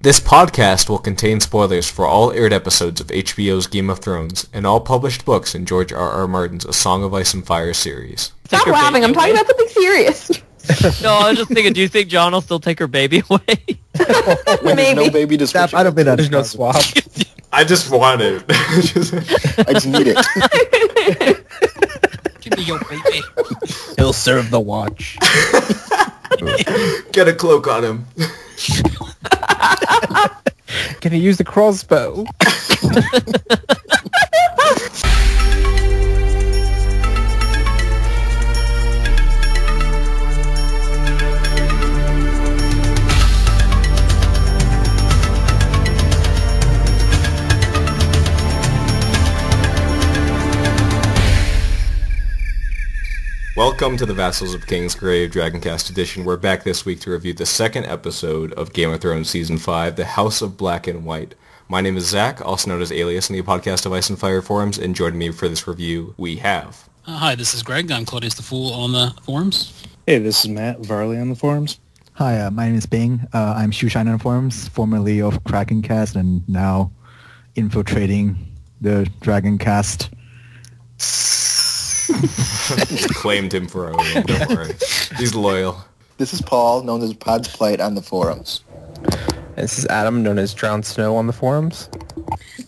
This podcast will contain spoilers for all aired episodes of HBO's Game of Thrones and all published books in George R.R. Martin's A Song of Ice and Fire series. Stop laughing, I'm talking about something serious. No, I was just thinking, do you think John will still take her baby away? When there's no baby description. I don't think there's no swap. I just want it. I just need it. Give me your baby. He'll serve the watch. Get a cloak on him. Can he use the crossbow? Welcome to the Vassals of Kingsgrave DragonCast edition. We're back this week to review the second episode of Game of Thrones Season 5, The House of Black and White. My name is Zach, also known as Alias in the podcast of Ice and Fire forums, and joining me for this review, we have... Hi, this is Greg. I'm claudiusthefool on the forums. Hey, this is Matt, Varley on the forums. Hi, my name is Bing. I'm Shoeshiner on forums, formerly of DragonCast and now infiltrating the DragonCast. Claimed him for our own, don't worry. He's loyal. This is Paul, known as Pod's Plight on the forums. This is Adam, known as Drownedsnow on the forums.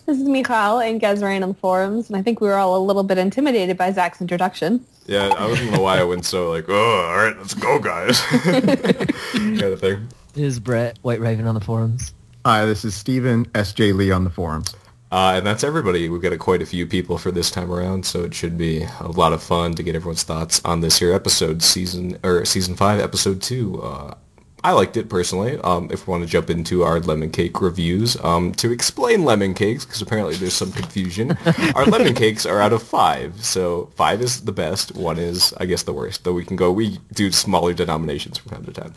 This is Michal, inkasrain on the forums, and I think we were all a little bit intimidated by Zach's introduction. Yeah, I don't know why I went so like, oh, alright, let's go, guys. Kind of thing. This is Brett, White Raven on the forums. Hi, this is Steven, SJLee on the forums. And that's everybody. We've got quite a few people for this time around, so it should be a lot of fun to get everyone's thoughts on this here episode, season 5, episode 2. I liked it personally. If we want to jump into our lemon cake reviews, to explain lemon cakes, because apparently there's some confusion, our lemon cakes are out of 5. So 5 is the best, 1 is, I guess, the worst. Though we do smaller denominations from time to time.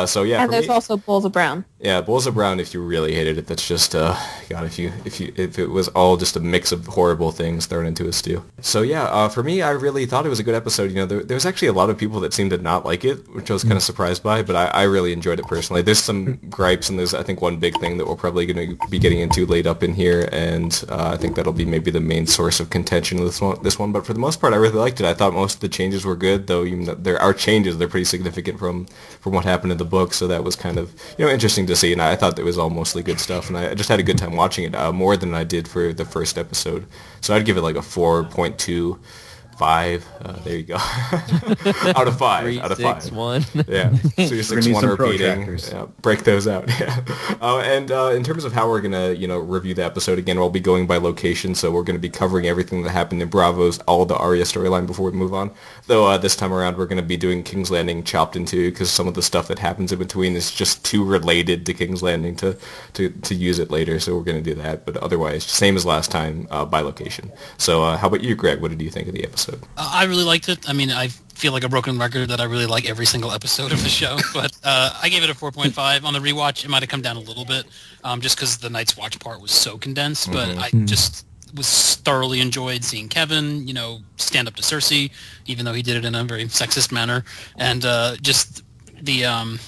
So yeah. And there's also bowls of brown. Yeah, bowls of brown. If you really hated it, that's just God. If it was all just a mix of horrible things thrown into a stew. So yeah, for me, I really thought it was a good episode. You know, there was actually a lot of people that seemed to not like it, which I was kind of surprised by. But I really enjoyed it personally. There's some gripes, and there's I think one big thing that we're probably going to be getting into late up in here, and I think that'll be maybe the main source of contention with this one. But for the most part, I really liked it. I thought most of the changes were good, though even though there are changes, they're pretty significant from what happened in the book. So that was kind of interesting to see, and I thought it was all mostly good stuff, and I just had a good time watching it, more than I did for the first episode. So I'd give it like a 4.25. There you go. Out of 5. 3, out of 6, 5. 1. Yeah. So you're 6, 1 repeating. protractors. Yeah, break those out. Yeah. And in terms of how we're gonna, review the episode again, we'll be going by location. So we're gonna be covering everything that happened in Bravo's all the Arya storyline before we move on. Though this time around we're gonna be doing King's Landing chopped in two, because some of the stuff that happens in between is just too related to King's Landing to use it later. So we're gonna do that. But otherwise, same as last time, by location. So how about you, Greg? What did you think of the episode? I really liked it. I mean, I feel like a broken record that I really like every single episode of the show, but I gave it a 4.5. On the rewatch, it might have come down a little bit, just because the Night's Watch part was so condensed, but I just was thoroughly enjoyed seeing Kevin, stand up to Cersei, even though he did it in a very sexist manner, and just the...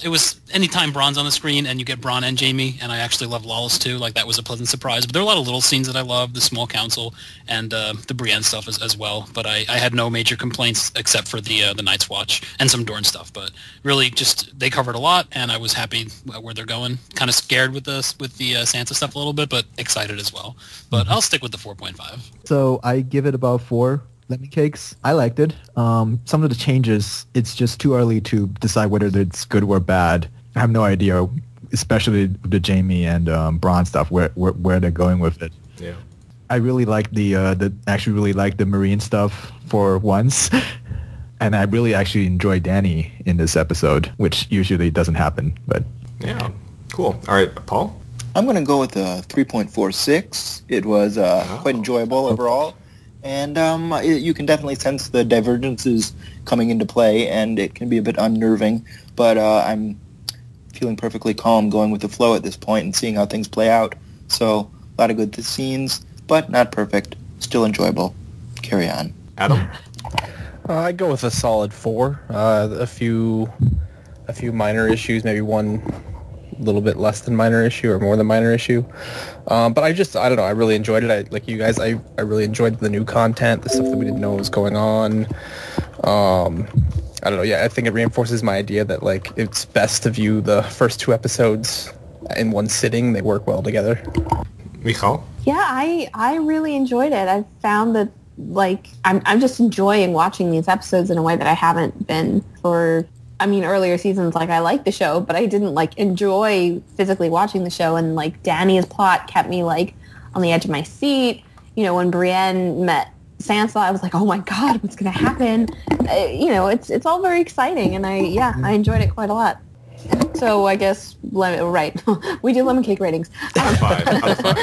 it was anytime Bronn's on the screen and you get Bronn and Jaime, and I actually love Lawless too, like that was a pleasant surprise. But there are a lot of little scenes that I love, the small council and the Brienne stuff as well. But I had no major complaints except for the Night's Watch and some Dorne stuff. But really just they covered a lot, and I was happy where they're going. Kind of scared with the Sansa stuff a little bit, but excited as well. But I'll stick with the 4.5. So I give it about 4 lemon cakes. I liked it. Some of the changes, it's just too early to decide whether it's good or bad. I have no idea, especially the Jaime and Bronn stuff, where they're going with it. Yeah. I really like actually really like the Marine stuff for once. And I really actually enjoyed Dany in this episode, which usually doesn't happen. But yeah, cool. All right, Paul? I'm going to go with a 3.46. It was quite enjoyable overall. And you can definitely sense the divergences coming into play, and it can be a bit unnerving. But I'm feeling perfectly calm going with the flow at this point and seeing how things play out. So a lot of good scenes, but not perfect. Still enjoyable. Carry on. Adam? I go with a solid 4. A few minor issues, maybe one little bit less than minor issue or more than minor issue. But I don't know, I really enjoyed it. Like you guys, I really enjoyed the new content, the stuff that we didn't know was going on. I don't know, yeah, I think it reinforces my idea that, like, it's best to view the first 2 episodes in one sitting. They work well together. Michal? Yeah, I really enjoyed it. I found that, like, I'm just enjoying watching these episodes in a way that I haven't been for, I mean, earlier seasons. Like, I liked the show, but I didn't, like, enjoy physically watching the show. And, like, Dany's plot kept me, like, on the edge of my seat. You know, when Brienne met Sansa, I was like, oh my god, what's going to happen? You know, it's all very exciting, and I enjoyed it quite a lot. So I guess, right, we do lemon cake ratings. 5 out of 5.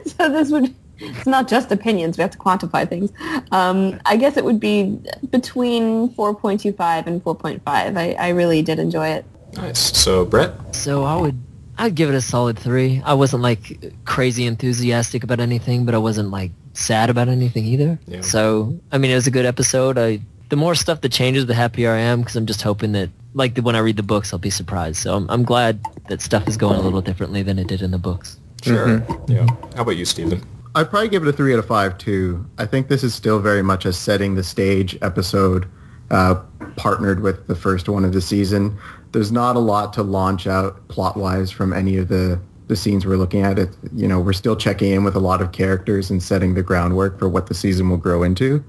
So this would, it's not just opinions, we have to quantify things. I guess it would be between 4.25 and 4.5. I really did enjoy it. Nice. So, Brett? So I'd give it a solid 3. I wasn't like crazy enthusiastic about anything, but I wasn't like sad about anything either. Yeah. So, I mean, it was a good episode. The more stuff that changes, the happier I am, because I'm just hoping that, like, when I read the books, I'll be surprised. So I'm glad that stuff is going a little differently than it did in the books. Sure. Yeah. How about you, Steven? I'd probably give it a 3 out of 5 too. I think this is still very much a setting the stage episode, partnered with the first one of the season. There's not a lot to launch out plot-wise from any of the scenes we're looking at. It, you know, we're still checking in with a lot of characters and setting the groundwork for what the season will grow into.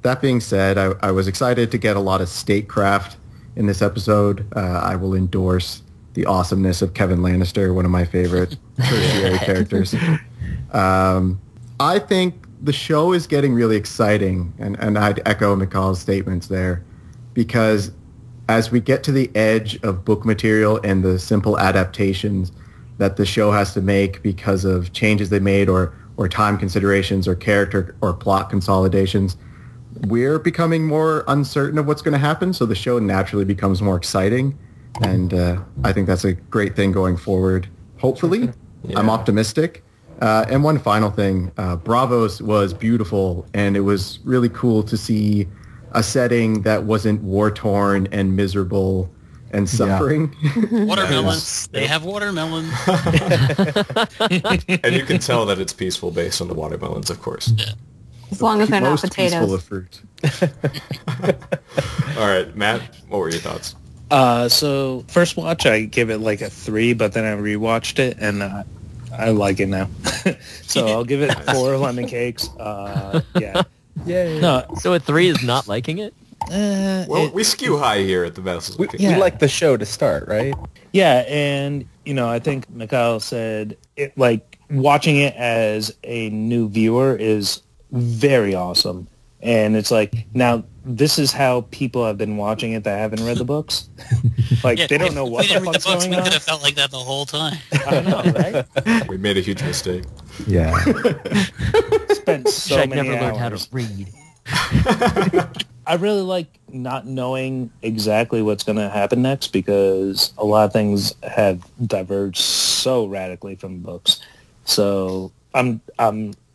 That being said, I was excited to get a lot of statecraft in this episode. I will endorse the awesomeness of Kevin Lannister, one of my favorite tertiary characters. I think the show is getting really exciting, and I'd echo Michal's statements there, because as we get to the edge of book material and the simple adaptations that the show has to make because of changes they made or time considerations or character or plot consolidations, we're becoming more uncertain of what's going to happen, so the show naturally becomes more exciting, and I think that's a great thing going forward. Hopefully. Yeah. I'm optimistic. And one final thing, Bravos was beautiful, and it was really cool to see a setting that wasn't war-torn and miserable and suffering. Yeah. Watermelons. They have watermelon. And you can tell that it's peaceful based on the watermelons, of course. Yeah. As long as they're not potatoes. Peaceful of fruit. All right, Matt, what were your thoughts? So first watch, I give it like a 3, but then I rewatched it, and I like it now. So I'll give it 4 lemon cakes. Yeah. Yay. No, so a 3 is not liking it? Well, we skew high here at the Vassals. We like the show to start, right? Yeah, and, you know, I think Michal said, it, like, watching it as a new viewer is very awesome. And it's like, now, this is how people have been watching it that haven't read the books. Like, they don't know what the fuck's going on. We could have felt like that the whole time. I know, right? We made a huge mistake. Yeah. Spent so many never hours. learned how to read. I really like not knowing exactly what's going to happen next, because a lot of things have diverged so radically from books. So I'm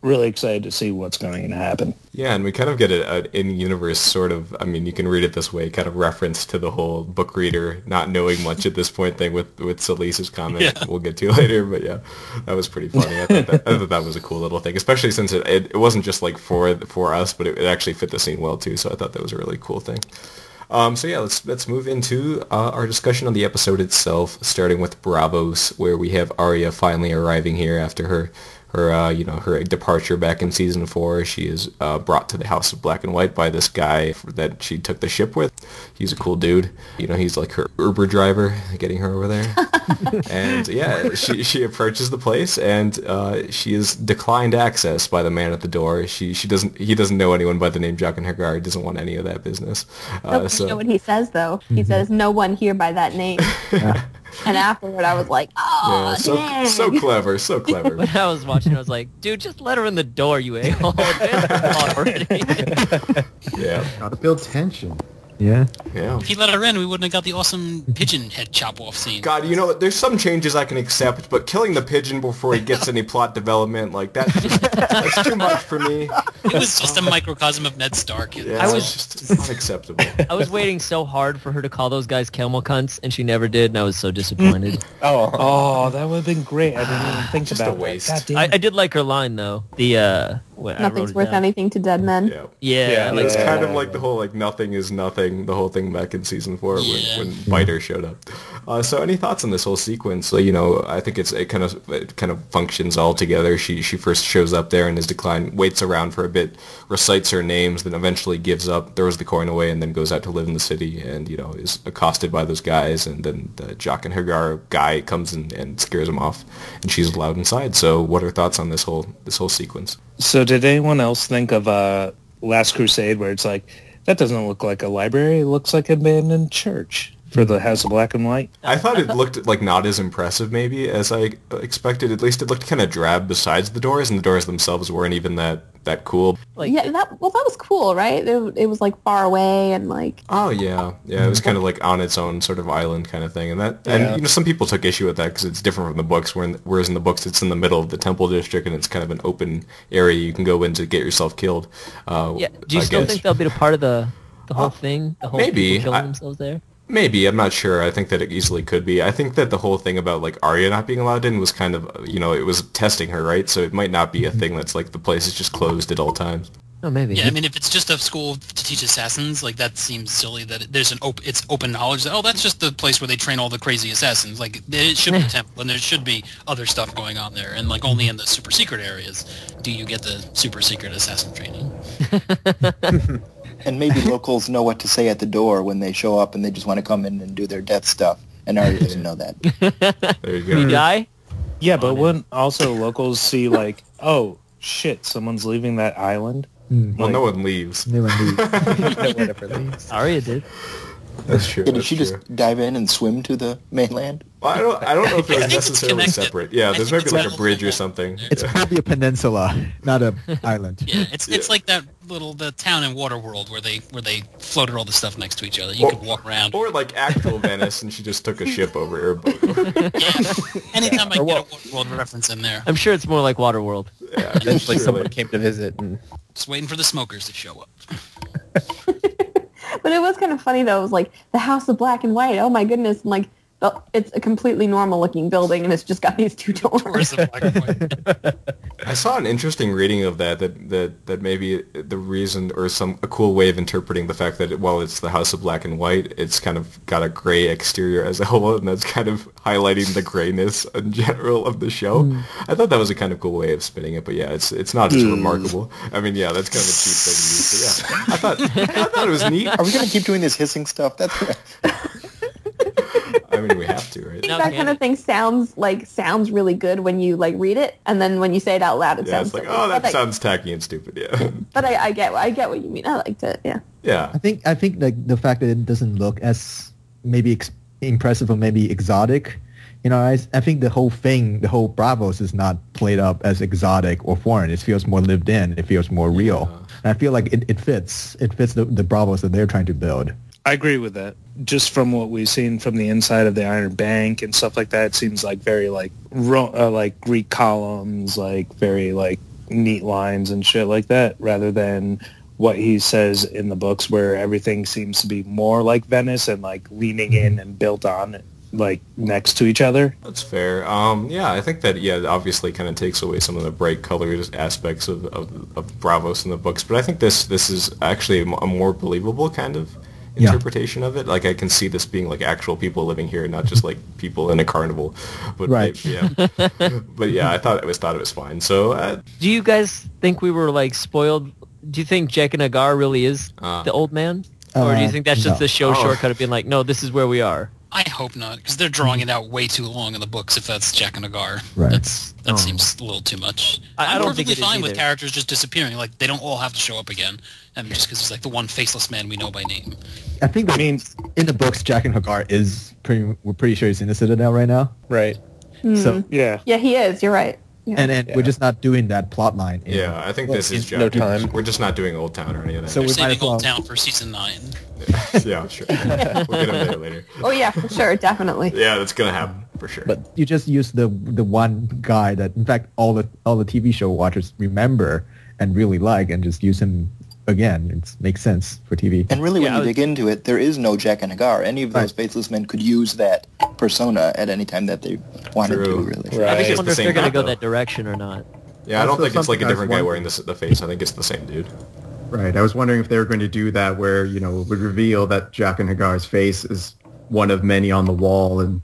really excited to see what's going to happen. Yeah, and we kind of get an in-universe sort of, I mean, you can read it this way, kind of reference to the whole book reader not knowing much at this point thing with Celise's comment we'll get to later, but yeah, that was pretty funny. I thought that was a cool little thing, especially since it wasn't just like for us, but it actually fit the scene well too, so I thought that was a really cool thing. So yeah, let's move into our discussion on the episode itself, starting with Bravos, where we have Arya finally arriving here after her departure back in season 4. She is brought to the House of Black and White by this guy that she took the ship with. He's a cool dude. You know, he's like her Uber driver, getting her over there. And yeah, she approaches the place, and she is declined access by the man at the door. He doesn't know anyone by the name Jaqen H'ghar. He doesn't want any of that business. You know what he says though? He says, "No one here by that name." And afterward, I was like, "Oh, yeah, so clever, so clever." When I was watching, I was like, "Dude, just let her in the door, you a-hole." Already. Yeah, gotta build tension. Yeah. Yeah. If he let her in, we wouldn't have got the awesome pigeon head chop off scene. God, you know, there's some changes I can accept, but killing the pigeon before he gets any plot development, like that's too much for me. It was just a microcosm of Ned Stark. Yeah, it's unacceptable. I was waiting so hard for her to call those guys camel cunts, and she never did, and I was so disappointed. Oh, that would have been great. I didn't even think Just about a waste. that. God damn I it. did like her line though. The Nothing's worth anything to dead men. Yeah. Yeah, like, It's kind of like the whole like nothing is nothing, the whole thing back in season 4 when Biter showed up. So any thoughts on this whole sequence? Like, you know, I think it kind of functions all together. She first shows up there in his decline, waits around for a bit, recites her names, then eventually gives up, throws the coin away, and then goes out to live in the city, and you know is accosted by those guys, and then the Jock and Hagar guy comes and scares him off, and she's allowed inside. So what are thoughts on this whole sequence? So did anyone else think of Last Crusade, where it's like, that doesn't look like a library, it looks like an abandoned church for the House of Black and White? I thought it looked like not as impressive maybe as I expected. At least it looked kind of drab besides the doors, and the doors themselves weren't even that cool. like that was cool, right? It was like far away and like. Oh yeah, it was kind of like on its own sort of island kind of thing, and you know some people took issue with that because it's different from the books. Whereas in the books it's in the middle of the temple district and it's kind of an open area you can go in to get yourself killed. yeah. Do you still think they'll be a part of the whole thing? The whole maybe people killing themselves there? Maybe, I'm not sure. I think that it easily could be. I think that the whole thing about like Arya not being allowed in was kind of, you know, it was testing her, right? So it might not be a thing that's like the place is just closed at all times. Oh, maybe. Yeah, I mean, if it's just a school to teach assassins, like that seems silly. That there's it's open knowledge that that's just the place where they train all the crazy assassins. Like it should be a temple, and there should be other stuff going on there. And like only in the super secret areas do you get the super secret assassin training. And maybe locals know what to say at the door when they show up and they just want to come in and do their death stuff. And Arya doesn't know that. There you go. You die? Yeah, but wouldn't also locals see like, oh shit, someone's leaving that island? Well, no one leaves. No one leaves. No one ever leaves. Arya did. That's true. Yeah, did that's she true. just dive in and swim to the mainland? Well, I don't know if it I was think it's necessarily connected. separate. Yeah, I there's think maybe it's like a well bridge or along something. there. It's probably a peninsula, not a island. Yeah, it's like that the town in Waterworld where they floated all the stuff next to each other. You could walk around. Or like actual Venice, and she just took a ship over her boat. Anytime I get a Waterworld reference in there, I'm sure it's more like Waterworld. Yeah, It's like surely. someone came to visit and just waiting for the smokers to show up. But it was kind of funny though. It was like the House of Black and White. Oh my goodness! And like it's a completely normal looking building, and it's just got these two doors. Tours of Black and White. I saw an interesting reading of that maybe the reason or a cool way of interpreting the fact that while it's the House of Black and White, it's kind of got a gray exterior as a whole, and that's kind of highlighting the grayness in general of the show. I thought that was a kind of cool way of spinning it, but yeah, it's not as remarkable. I mean, yeah, that's kind of a cheap thing to use, but yeah, I thought it was neat. Are we going to keep doing this hissing stuff? That's I mean, we have to, right? I think that kind of thing sounds really good when you like read it, and then when you say it out loud, it Yeah, sounds it's like, silly. oh, that But, sounds tacky and stupid, yeah. But I get what you mean. I liked it. Yeah. Yeah. I think like the fact that it doesn't look as maybe impressive or maybe exotic. You know, I think the whole thing, the whole Bravos is not played up as exotic or foreign. It feels more lived in. It feels more real. And I feel like it fits. It fits the Bravos that they're trying to build. I agree with that. Just from what we've seen from the inside of the Iron Bank and stuff like that, it seems like very like Greek columns, like very like neat lines and shit like that, rather than what he says in the books where everything seems to be more like Venice and like leaning in and built on like next to each other. That's fair. Yeah, I think that obviously kind of takes away some of the bright colored aspects of Bravos in the books, but I think this is actually a more believable kind of interpretation of it. Like I can see this being like actual people living here, not just like people in a carnival. But right. Yeah. But yeah, I thought it was fine. So Do you guys think we were like spoiled? Do you think Jack and Agar really is the old man? Or do you think that's just the show shortcut of being like, no, this is where we are? I hope not, because they're drawing it out way too long in the books. If that's Jack and Agar, Right. that seems a little too much. I I'm don't perfectly think it is fine with either. characters just disappearing. Like they don't all have to show up again. I mean, just because he's like the one faceless man we know by name. I think that means in the books, Jack and Hagar we're pretty sure he's in the Citadel right now. right. So yeah. Yeah, he is. You're right. Yeah. And we're just not doing that plot line. Yeah, I think this is no time. We're just not doing Old Town or any of that. So They're we might saving as well. Old Town for season 9. Yeah, sure. We'll get him there later. Oh yeah, for sure, definitely. Yeah, that's gonna happen for sure. But you just use the one guy that, in fact, all the TV show watchers remember and really like, and just use him again. It makes sense for TV. And really, when you dig into it, there is no Jack and Hagar. Any of those faceless men could use that persona at any time that they wanted to, really. Right. I think I it's wonder the if same they're going to guy, go though. that direction or not. Yeah, I don't think it's like a something I was different guy wondering. wearing the face. I think it's the same dude. Right. I was wondering if they were going to do that where, it would reveal that Jack and Hagar's face is one of many on the wall, and,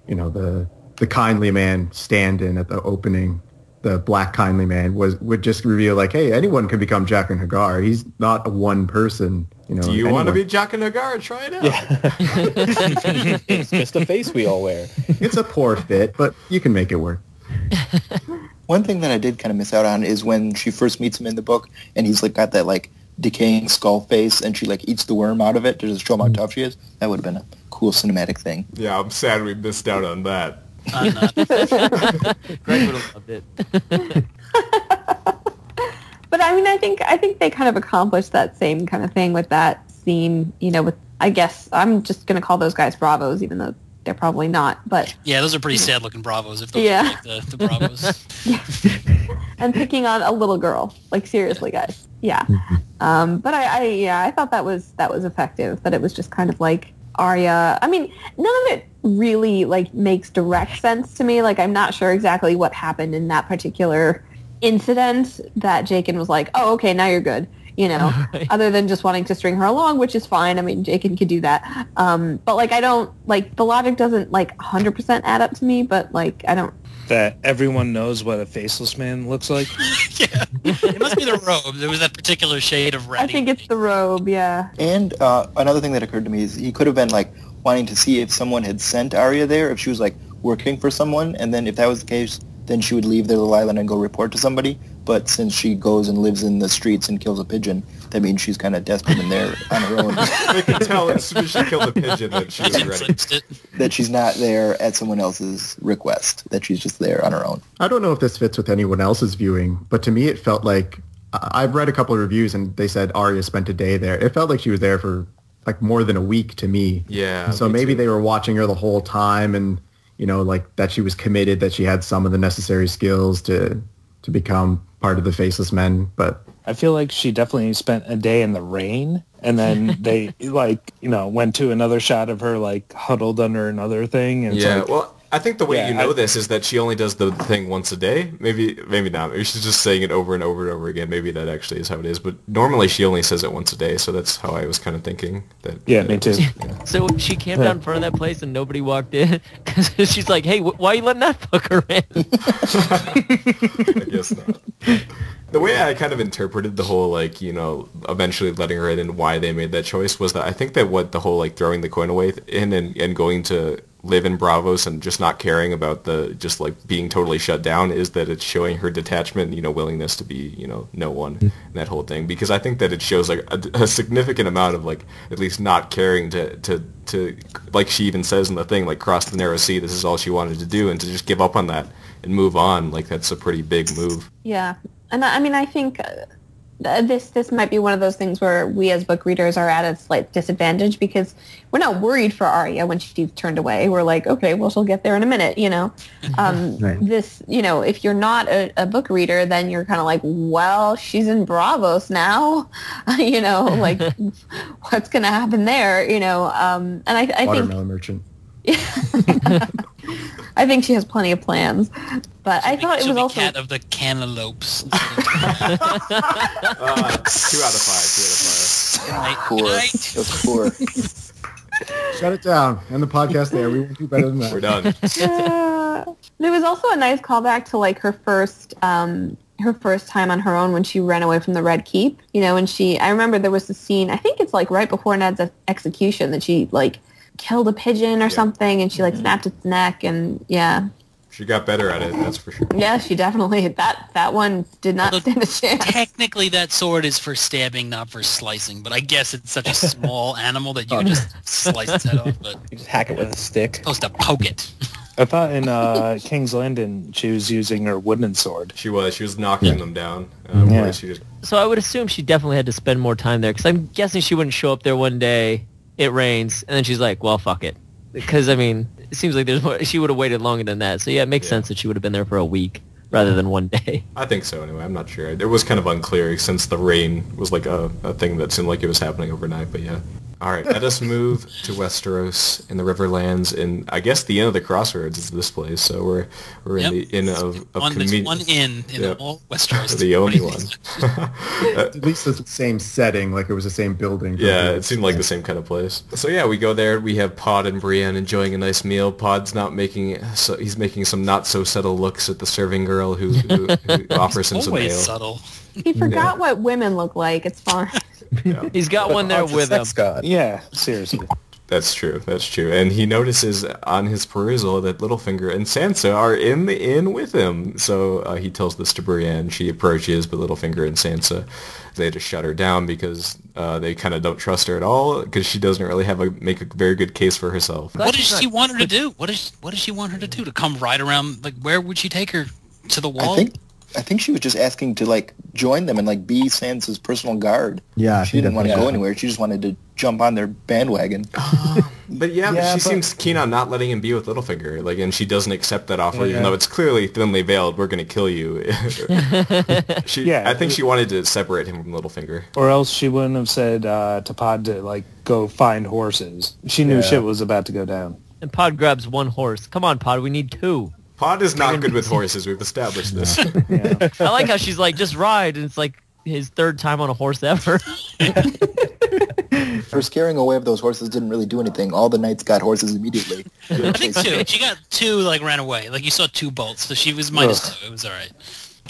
the kindly man stand-in at the opening, the black kindly man, would just reveal, like, hey, anyone can become Jack and Hagar. He's not a one person, Do you want to be Jack and Hagar? Try it out. It's just a face we all wear. It's a poor fit, but you can make it work. One thing that I did kind of miss out on is when she first meets him in the book, and he's like got that like decaying skull face, and she like eats the worm out of it to just show him how tough she is. That would have been a cool cinematic thing. Yeah, I'm sad we missed out on that. I'm not. Greg would have loved it. But I mean, I think they kind of accomplished that same kind of thing with that scene. With, I guess I'm just gonna call those guys Bravos, even though they're probably not. But Yeah, those are pretty sad-looking Bravos, if those Yeah. are like the Bravos. and picking on a little girl, like seriously, guys. Yeah. But I thought that was effective. That it was just kind of like Arya. I mean, none of it really like makes direct sense to me. Like, I'm not sure exactly what happened in that particular incident that Jaqen was like, oh, okay, now you're good. Right. Other than just wanting to string her along, which is fine. I mean, Jaqen could do that. But like, I don't like the logic doesn't like 100% add up to me. But like, I don't. That everyone knows what a faceless man looks like. Yeah, it must be the robe. There was that particular shade of red. I think it's the robe. Yeah. And another thing that occurred to me is he could have been like wanting to see if someone had sent Arya there, if she was like working for someone, and then if that was the case, then she would leave their little island and go report to somebody. But since she goes and lives in the streets and kills a pigeon, that means she's kind of desperate and there on her own. They can tell as soon as she killed the pigeon that she was ready. Glimpsed it. That she's not there at someone else's request, that she's just there on her own. I don't know if this fits with anyone else's viewing, but to me it felt like, I've read a couple of reviews and they said Arya spent a day there. It felt like she was there for like more than a week to me. Yeah. So maybe they were watching her the whole time, and like that she was committed, that she had some of the necessary skills to become part of the Faceless Men. But I feel like she definitely spent a day in the rain, and then they went to another shot of her like huddled under another thing. And it's Yeah, like, well, I think the way Yeah, you know this is that she only does the thing once a day. Maybe not. Maybe she's just saying it over and over and over again. Maybe that actually is how it is. But normally she only says it once a day, so that's how I was kind of thinking. Yeah, me too. So she camped out in front of that place and nobody walked in because she's like, "Hey, why are you letting that fucker in?" I guess not. The way I kind of interpreted the whole, eventually letting her in and why they made that choice was that I think that what the whole, throwing the coin away in and going to live in Bravos and just not caring about being totally shut down is that it's showing her detachment, willingness to be, no one, and that whole thing. Because I think that it shows, a significant amount of, at least not caring to like she even says in the thing, cross the narrow sea, this is all she wanted to do, and to just give up on that and move on, that's a pretty big move. Yeah. And I mean, I think this might be one of those things where we as book readers are at a slight disadvantage because we're not worried for Arya when she's turned away. We're like, okay, well, she'll get there in a minute, Right. This, if you're not a book reader, then you're kind of like, well, she's in Bravos now, what's going to happen there, and I think... Watermelon merchant. I think she has plenty of plans, but I thought it was also cat of the cantaloupes. 2 out of 5. Poor. Just poor. Shut it down. End the podcast there. We won't do better than that. We're done. There was also a nice callback to her first time on her own when she ran away from the Red Keep. And I remember there was the scene. I think it's right before Ned's execution that she killed a pigeon or something, and she snapped its neck, and yeah. She got better at it, that's for sure. Yeah, she definitely that one did not stand a chance. Technically, that sword is for stabbing, not for slicing. But I guess it's such a small animal that you can just slice its head off. But You just hack it with a stick. supposed to poke it. I thought in King's Landing she was using her wooden sword. She was knocking them down. Yeah. She just, So I would assume she definitely had to spend more time there, because I'm guessing she wouldn't show up there one day, it rains, and then she's like, well, fuck it. Because, I mean, it seems like there's more, she would have waited longer than that. So yeah, it makes sense that she would have been there for a week rather than one day. I think so anyway. I'm not sure. It was kind of unclear since the rain was like a thing that seemed like it was happening overnight, but yeah. All right, let us move to Westeros in the Riverlands, and I guess the inn of the Crossroads is this place. So we're in the inn of There's one inn in all Westeros. The only one. At least it's the same setting, like it was the same building. Yeah, it seemed like the same kind of place. So yeah, we go there. We have Pod and Brienne enjoying a nice meal. Pod's not making, so he's making some not so subtle looks at the serving girl who offers him some ale. Always subtle. He forgot what women look like. It's fine. Yeah. He's got one there with him. God. Yeah, seriously. That's true. And he notices on his perusal that Littlefinger and Sansa are in the inn with him. So he tells this to Brienne. She approaches, but Littlefinger and Sansa, they just shut her down because they kind of don't trust her at all because she doesn't really make a very good case for herself. What does she want her to do? What does she want her to do? To come right around? Like, where would she take her? To the wall? I think she was just asking to like join them and like be Sansa's personal guard. Yeah, she didn't want to go anywhere. She just wanted to jump on their bandwagon. But she seems keen on not letting him be with Littlefinger, like, and she doesn't accept that offer, even though it's clearly thinly veiled. We're going to kill you. I think she wanted to separate him from Littlefinger. Or else she wouldn't have said to Pod to like go find horses. She knew shit was about to go down. And Pod grabs one horse. Come on, Pod, we need two. Pod is not good with horses. We've established this. Yeah. I like how she's like, just ride, and it's like his third time on a horse ever. Her scaring away of those horses didn't really do anything. All the knights got horses immediately. I think two. She got two, like, ran away. Like, you saw two bolts, so she was -2. It was all right.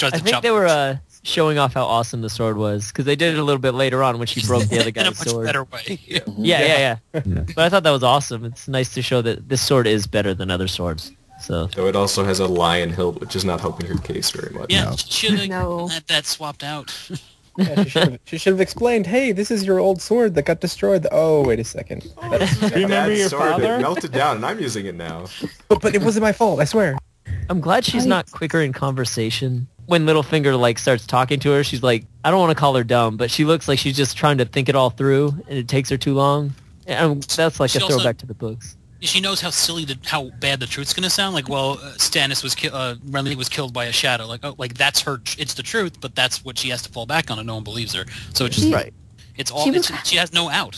I think they were showing off how awesome the sword was, because they did it a little bit later on when she broke the other guy's sword. In a much better way. Yeah. But I thought that was awesome. It's nice to show that this sword is better than other swords. So it also has a lion hilt, which is not helping her case very much. Yeah, she should have had that swapped out. Yeah, she should have explained, hey, this is your old sword that got destroyed. Oh, wait a second. Remember your father? It melted down, and I'm using it now. But it wasn't my fault, I swear. I'm glad she's not quicker in conversation. When Littlefinger like starts talking to her, she's like, I don't want to call her dumb, but she looks like she's just trying to think it all through, and it takes her too long. And that's like a throwback to the books. She knows how how bad the truth's gonna sound. Like, well, Stannis was Renly was killed by a shadow. Like, oh, like that's her. It's the truth, but that's what she has to fall back on, and no one believes her. So it's just It's all. She has no out.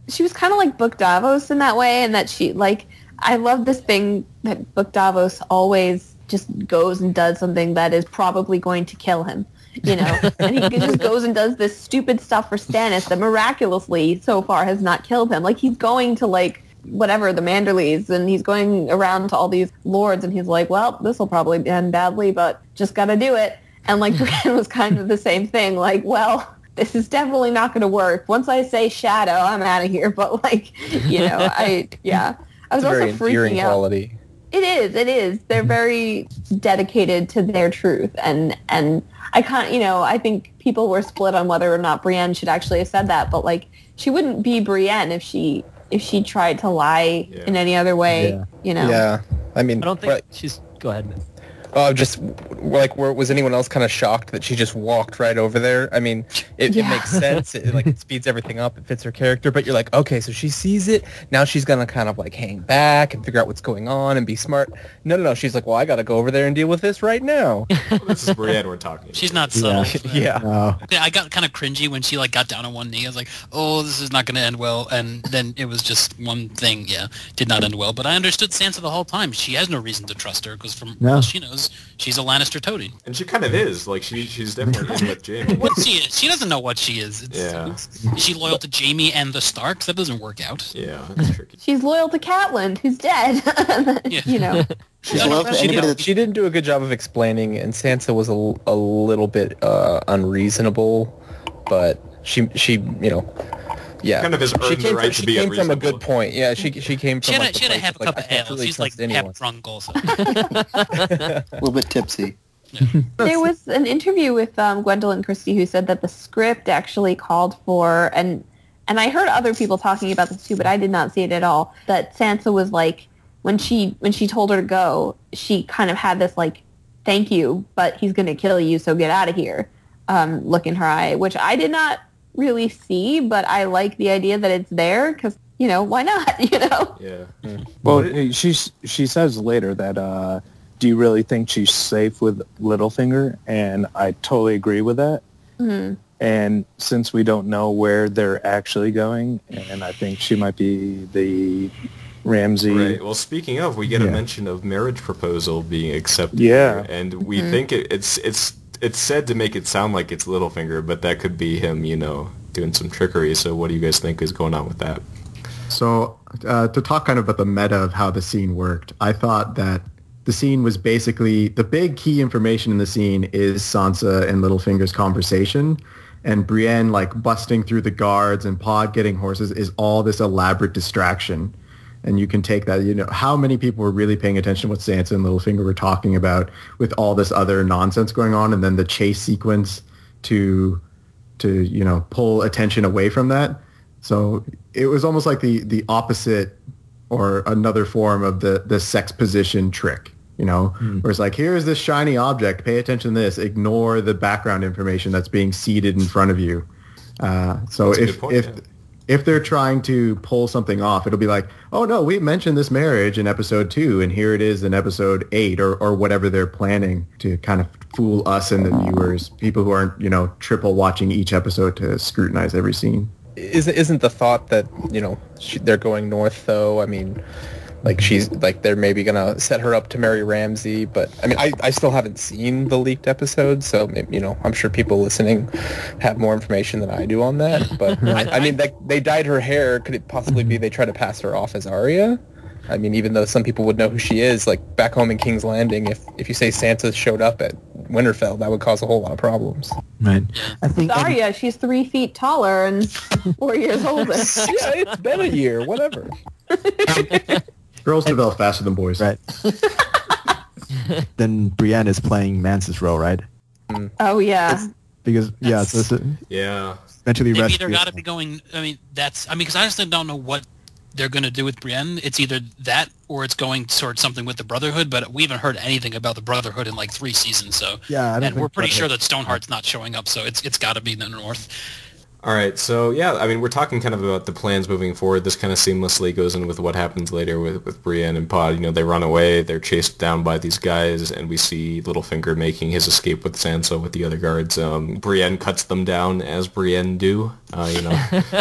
She was kind of like Book Davos in that way, and that she like. I love this thing that Book Davos always just goes and does something that is probably going to kill him. You know, and he just goes and does this stupid stuff for Stannis that miraculously so far has not killed him. Like, he's going to like. Whatever, the Manderleys, and he's going around to all these lords, and he's like, well, this will probably end badly, but just gotta do it. And like Brienne was kind of the same thing, like, well, this is definitely not gonna work. Once I say shadow, I'm out of here. But like, you know, I was also freaking out. Quality. It is. They're very dedicated to their truth, and I can't, I think people were split on whether or not Brienne should actually have said that, but like, she wouldn't be Brienne if she tried to lie in any other way, Yeah, I mean... I don't think she's... Go ahead, man. Just, like, was anyone else kind of shocked that she just walked right over there? I mean, it makes sense. It speeds everything up. It fits her character. But you're like, okay, so she sees it. Now she's going to kind of, like, hang back and figure out what's going on and be smart. No. She's like, well, I got to go over there and deal with this right now. Well, this is Brienne we're talking about. She's not subtle. Yeah. No. I got kind of cringy when she, like, got down on one knee. I was like, oh, this is not going to end well. And then it was just one thing, did not end well. But I understood Sansa the whole time. She has no reason to trust her because from all she knows, she's a Lannister toady. And she kind of is. Like, she's definitely in with Jaime. What she is. She doesn't know what she is. Is she loyal to Jaime and the Starks? That doesn't work out. Yeah, that's tricky. She's loyal to Catelyn, who's dead. She's loyal to anybody that... She didn't do a good job of explaining, and Sansa was a little bit unreasonable, but she yeah, kind of has earned the right to be unreasonable. She came from a good point. Yeah, she came from. She had to have a cup of ale. She's like half drunk also. A little bit tipsy. Yeah. There was an interview with Gwendolyn Christie who said that the script actually called for, and I heard other people talking about this too, but I did not see it at all, that Sansa was like when she told her to go, she kind of had this like, thank you, but he's going to kill you, so get out of here, look in her eye, which I did not really see, but I like the idea that it's there because, why not, Yeah. Well, she says later that, do you really think she's safe with Littlefinger? And I totally agree with that. Mm-hmm. And since we don't know where they're actually going, and I think she might be the Ramsay. Right. Well, speaking of, we get a mention of marriage proposal being accepted. Yeah. Here, and we think it's said to make it sound like it's Littlefinger, but that could be him, doing some trickery. So what do you guys think is going on with that? So to talk kind of about the meta of how the scene worked, I thought that the scene was basically, the big key information in the scene is Sansa and Littlefinger's conversation, and Brienne like busting through the guards and Pod getting horses is all this elaborate distraction. And you can take that, how many people were really paying attention to what Sansa and Littlefinger were talking about with all this other nonsense going on, and then the chase sequence to pull attention away from that. So it was almost like the opposite or another form of the sex position trick, where it's like, here's this shiny object, pay attention to this, ignore the background information that's being seeded in front of you. So if they're trying to pull something off, it'll be like, oh no, we mentioned this marriage in episode 2, and here it is in episode 8, or whatever they're planning to kind of fool us and the viewers, people who aren't, triple watching each episode to scrutinize every scene. Isn't the thought that, they're going north, though? I mean, like, she's, like, they're maybe going to set her up to marry Ramsay, but, I mean, I still haven't seen the leaked episode, so, I'm sure people listening have more information than I do on that, but, I mean, they dyed her hair. Could it possibly be they try to pass her off as Arya? I mean, even though some people would know who she is, like, back home in King's Landing, if you say Sansa showed up at Winterfell, that would cause a whole lot of problems. Right. I think Arya, she's 3 feet taller and 4 years older. Yeah, it's been a year, whatever. Girls develop faster than boys. Right. Then Brienne is playing Mance's role, right? Oh, yeah. Because, Yeah. Eventually Maybe rescue. they're got to be going, because I just don't know what they're going to do with Brienne. It's either that or it's going towards something with the Brotherhood, but we haven't heard anything about the Brotherhood in like 3 seasons, so. Yeah, and we're pretty sure that Stoneheart's not showing up, so it's got to be the North. All right, so yeah, I mean, we're talking kind of about the plans moving forward. This kind of seamlessly goes in with what happens later with Brienne and Pod. They run away, they're chased down by these guys, and we see Littlefinger making his escape with Sansa with the other guards. Brienne cuts them down as Brienne do,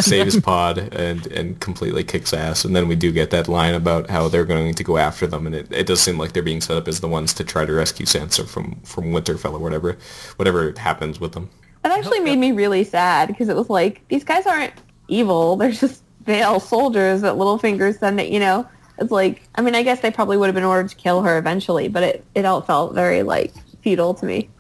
saves Pod and completely kicks ass. And then we do get that line about how they're going to go after them, and it does seem like they're being set up as the ones to try to rescue Sansa from Winterfell or whatever happens with them. That actually made me really sad because it was like, these guys aren't evil. They're just Vale soldiers that Littlefinger's send it, It's like, I mean, I guess they probably would have been ordered to kill her eventually, but it all felt very, futile to me.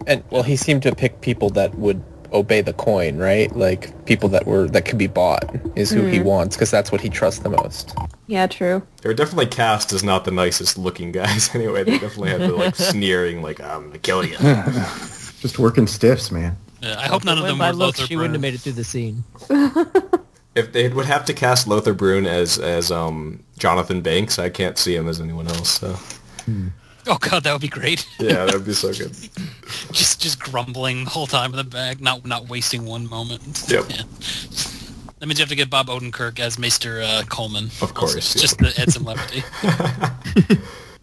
And, well, he seemed to pick people that would obey the coin, right? Like, people that could be bought is who he wants, because that's what he trusts the most. Yeah, true. They were definitely cast as not the nicest looking guys anyway. They definitely had the, sneering, I'm going to kill you. Just working stiffs, man. Yeah, I hope none of them were Lothar She wouldn't have Brune. made it through the scene. If they would have to cast Lothar Brune as Jonathan Banks, I can't see him as anyone else. So. Oh god, that would be great. Yeah, that would be so good. just grumbling the whole time in the back, not wasting one moment. Yep. Yeah. That means you have to get Bob Odenkirk as Maester Coleman. Of course, Also, yeah. just to add some levity.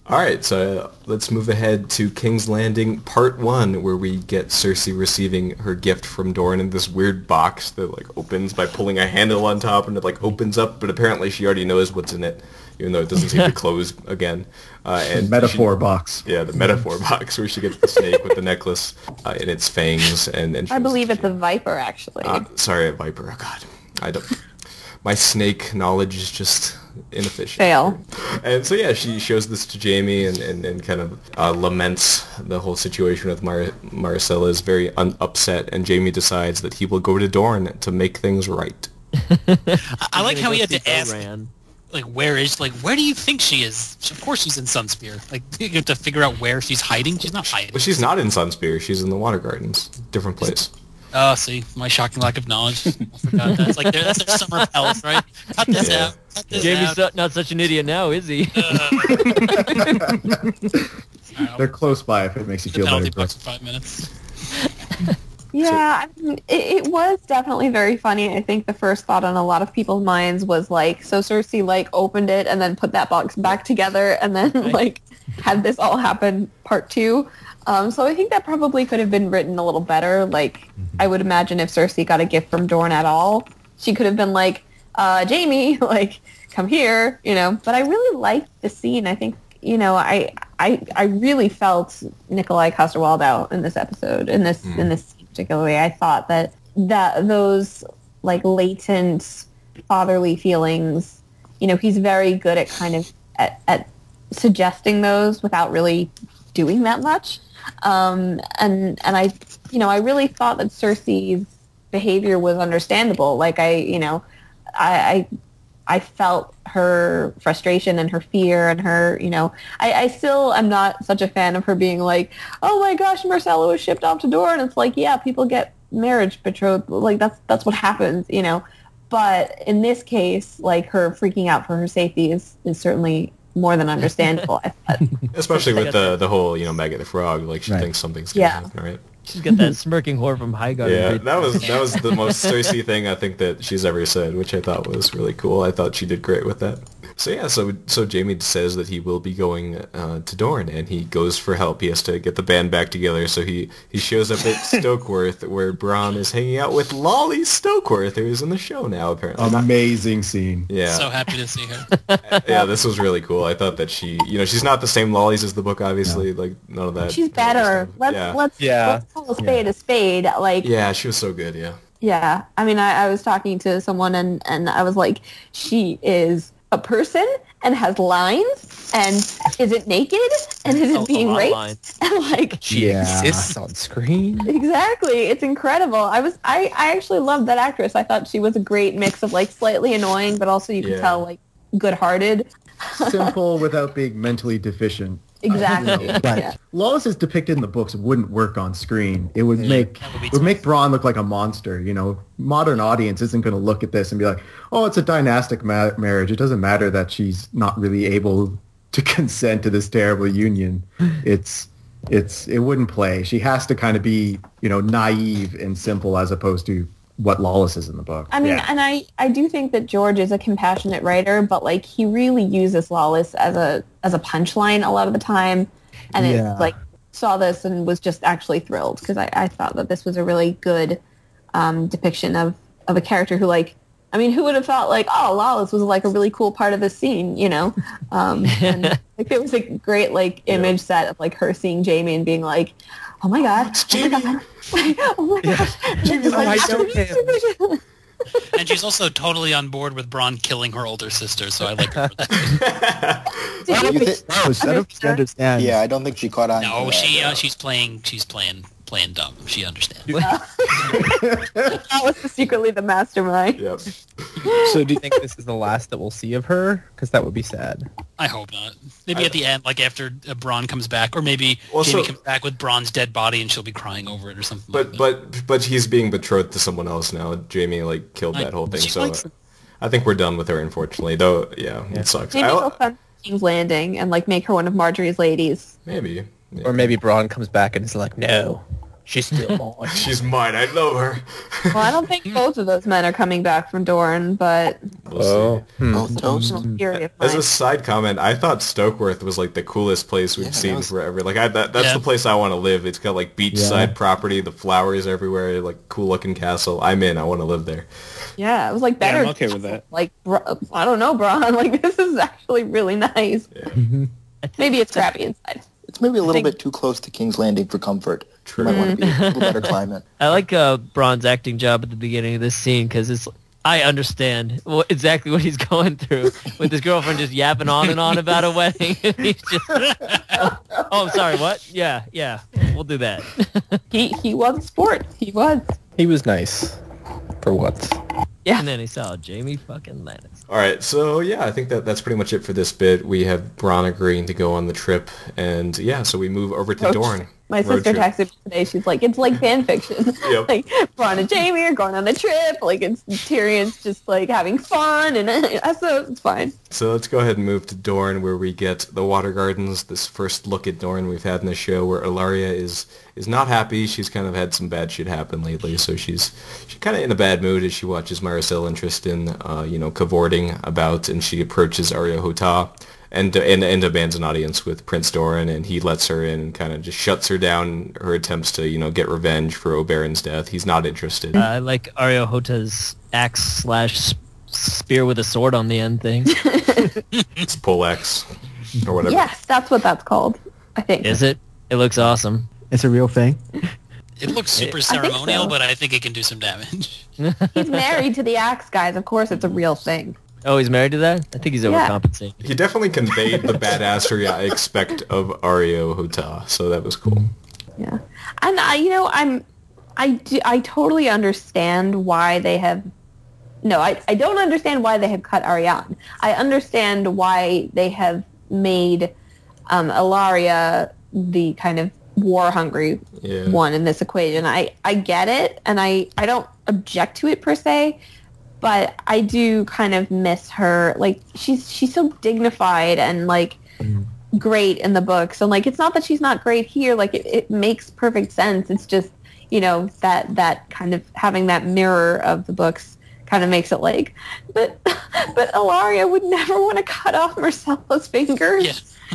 All right, so let's move ahead to King's Landing Part 1, where we get Cersei receiving her gift from Dorne in this weird box that opens by pulling a handle on top, and it opens up, but apparently she already knows what's in it, even though it doesn't seem to close again. And Metaphor box. Yeah, the metaphor box, where she gets the snake with the necklace in its fangs, and I believe it's a viper, actually. Sorry, a viper. Oh God, I don't. My snake knowledge is just inefficient. Fail. And so yeah, she shows this to Jaime and kind of laments the whole situation with Marcella is very upset, and Jaime decides that he will go to Dorne to make things right. I like how he had to ask, where do you think she is? Of course she's in Sunspear. You have to figure out where she's hiding. She's not hiding. But she's not in Sunspear. She's in the Water Gardens. Different place. Oh, see, my shocking lack of knowledge. I forgot that. That's their summer palace, right? Cut this out. Jamie's not such an idiot now, is he? They're close by if it makes you feel penalty better. box for 5 minutes. Yeah, I mean, it was definitely very funny. I think the first thought on a lot of people's minds was like, so Cersei like opened it and then put that box back together and then like had this all happen part 2. So I think that probably could have been written a little better. Like, I would imagine if Cersei got a gift from Dorne at all, she could have been like, Jamie, like, come here, you know. But I really liked the scene. I think, you know, I really felt Nikolai Coster-Waldau out in this episode, in this scene particularly. I thought that those like latent fatherly feelings, you know, he's very good at kind of at suggesting those without really doing that much. And I, you know, I really thought that Cersei's behavior was understandable. Like I felt her frustration and her fear and her, you know, I still am not such a fan of her being like, oh my gosh, Marcella was shipped off to Dorne. It's like, yeah, people get marriage betrothed. Like that's what happens, you know. But in this case, like her freaking out for her safety is certainly more than understandable. I thought. Especially with the whole, you know, Maggot the Frog, like she thinks something's gonna happen, right? She's got that smirking whore from Highgarden. Yeah, that was the most Cersei thing I think that she's ever said, which I thought was really cool. I thought she did great with that. So yeah, so Jamie says that he will be going to Dorne, and he goes for help. He has to get the band back together, so he shows up at Stokeworth, where Bronn is hanging out with Lolly Stokeworth, who's in the show now, apparently. Amazing scene. Yeah. So happy to see her. Yeah, this was really cool. I thought that she, you know, she's not the same Lollies as the book, obviously. Like, none of that. She's better. Let's call a spade a spade. Like, yeah, she was so good, yeah. Yeah. I mean, I was talking to someone and I was like, she is a person and has lines and isn't naked and isn't being raped and like She exists on screen. Exactly. It's incredible. I actually loved that actress. I thought she was a great mix of like slightly annoying but also you could tell like good-hearted. Simple without being mentally deficient. Exactly. Right. Yeah. Lois is depicted in the books wouldn't work on screen. It would make Bronn look like a monster. You know, modern audience isn't going to look at this and be like, "Oh, it's a dynastic marriage. It doesn't matter that she's not really able to consent to this terrible union. It wouldn't play. She has to kind of be, you know, naive and simple as opposed to what Lawless is in the book." I mean, and I do think that George is a compassionate writer, but like he really uses Lawless as a punchline a lot of the time, and it's like saw this and was just actually thrilled because I thought that this was a really good depiction of a character who like, I mean, who would have thought like, oh, Lawless was like a really cool part of the scene, you know? And like there was a great like image set of like her seeing Jamie and being like, oh my god, it's Jamie. Oh my gosh. Jamie's like, I know him. And she's also totally on board with Bronn killing her older sister, so I like her for that. Understand. Yeah, I don't think she caught on. No, to that, she's playing dumb. She understands. That was secretly the mastermind. Yep. So do you think this is the last that we'll see of her? Because that would be sad. I hope not. Maybe at the end, like after Bronn comes back, or maybe Jamie comes back with Bronn's dead body and she'll be crying over it or something. But he's being betrothed to someone else now. Jamie like killed that whole thing, so I think we're done with her, unfortunately. Though, yeah. It sucks. Maybe he'll come to King's Landing and like make her one of Marjorie's ladies. Maybe. Yeah. Or maybe Bronn comes back and is like, no, she's still mine. She's mine. I love her. Well, I don't think both of those men are coming back from Dorne, but We'll see. Both those. theory of As mine. a side comment, I thought Stokeworth was like the coolest place we've seen forever. Like that's the place I want to live. It's got like beachside property, the flowers everywhere, like cool looking castle. I'm in. I want to live there. Yeah, it was like better. Yeah, I'm okay with that. Like, I don't know, Bronn. Like, this is actually really nice. Yeah. Maybe it's crappy inside. It's maybe a little bit too close to King's Landing for comfort. True. You might want to be a little better climate. I like Bronn's acting job at the beginning of this scene because I understand exactly what he's going through with his girlfriend just yapping on and on about a wedding. And he's just, oh, I'm sorry, what? Yeah, we'll do that. He was a sport. He was. He was nice. For what? Yeah. And then he saw Jamie fucking Lannister. All right, so yeah, I think that's pretty much it for this bit. We have Bronn agreeing to go on the trip, and yeah, so we move over to Dorne. My sister texted me today. She's like, it's like fan fiction. Yep. Like, Bronn and Jaime are going on a trip. Like, it's Tyrion's just, like, having fun. And so it's fine. So let's go ahead and move to Dorne, where we get the Water Gardens, this first look at Dorne we've had in the show, where Ellaria is not happy. She's kind of had some bad shit happen lately, so she's kind of in a bad mood as she watches Marcel and Tristan, cavorting about, and she approaches Arya Hotah and demands an audience with Prince Doran, and he lets her in and kind of just shuts her down her attempts to, get revenge for Oberyn's death. He's not interested. I like Arya Hotah's axe/spear with a sword on the end thing. It's poleaxe or whatever. Yes, that's what that's called, I think. Is it? It looks awesome. It's a real thing. It looks super ceremonial, but I think it can do some damage. He's married to the axe, guys. Of course it's a real thing. Oh, he's married to that? I think he's overcompensating. He definitely conveyed the badassery I expect of Arya Hotah, so that was cool. Yeah. And I totally understand why they have... No, I don't understand why they have cut Arianne. I understand why they have made Ellaria the kind of war-hungry one in this equation. I get it, and I don't object to it per se, but I do kind of miss her. Like, she's so dignified and, like, great in the books. And, like, it's not that she's not great here. Like, it makes perfect sense. It's just, that kind of having that mirror of the books kind of makes it like, but Ellaria would never want to cut off Marcella's fingers. Yeah.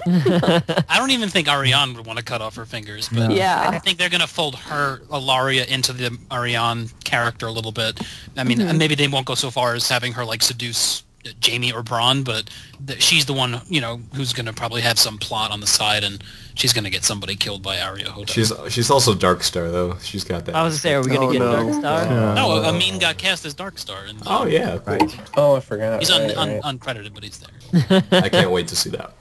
I don't even think Arianne would want to cut off her fingers, but I think they're going to fold Ellaria into the Arianne character a little bit. I mean, maybe they won't go so far as having her, like, seduce Jaime or Bronn, but she's the one, who's going to probably have some plot on the side, and she's going to get somebody killed by Arya Hotah. She's also Darkstar, though. She's got that. I was going to say, are we going to get Darkstar? No, Amin got cast as Darkstar. Oh, yeah. Cool. Right. Oh, I forgot. He's uncredited, but he's there. I can't wait to see that.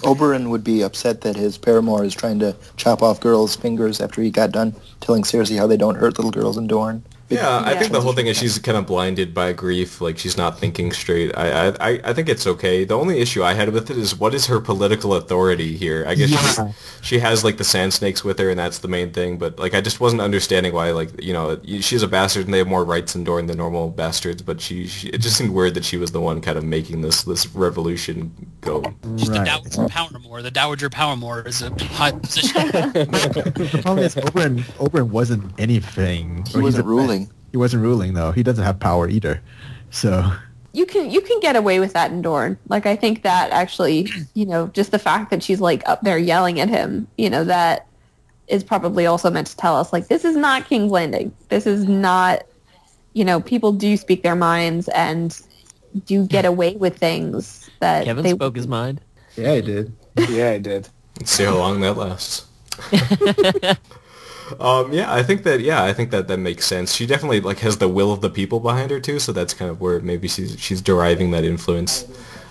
Oberyn would be upset that his paramour is trying to chop off girls' fingers after he got done telling Cersei how they don't hurt little girls in Dorne. Yeah, I think the whole thing is she's kind of blinded by grief, like she's not thinking straight. I think it's okay. The only issue I had with it is what is her political authority here? I guess she has like the Sand Snakes with her, and that's the main thing. But like I just wasn't understanding why, like, she's a bastard and they have more rights in Dorne than normal bastards. But it just seemed weird that she was the one kind of making this revolution go. She's the Dowager Paramour. The Dowager Paramour is a high position. The problem is Oberyn wasn't anything. He wasn't ruling. He wasn't ruling, though. He doesn't have power either. So you can get away with that in Dorne. Like, I think that actually, just the fact that she's, like, up there yelling at him, that is probably also meant to tell us, like, this is not King's Landing. This is not, people do speak their minds and do get away with things that Kevin spoke his mind. Yeah, I did. Yeah, I did. Let's see how long that lasts. I think that makes sense. She definitely like has the will of the people behind her too, so that's kind of where maybe she's deriving that influence.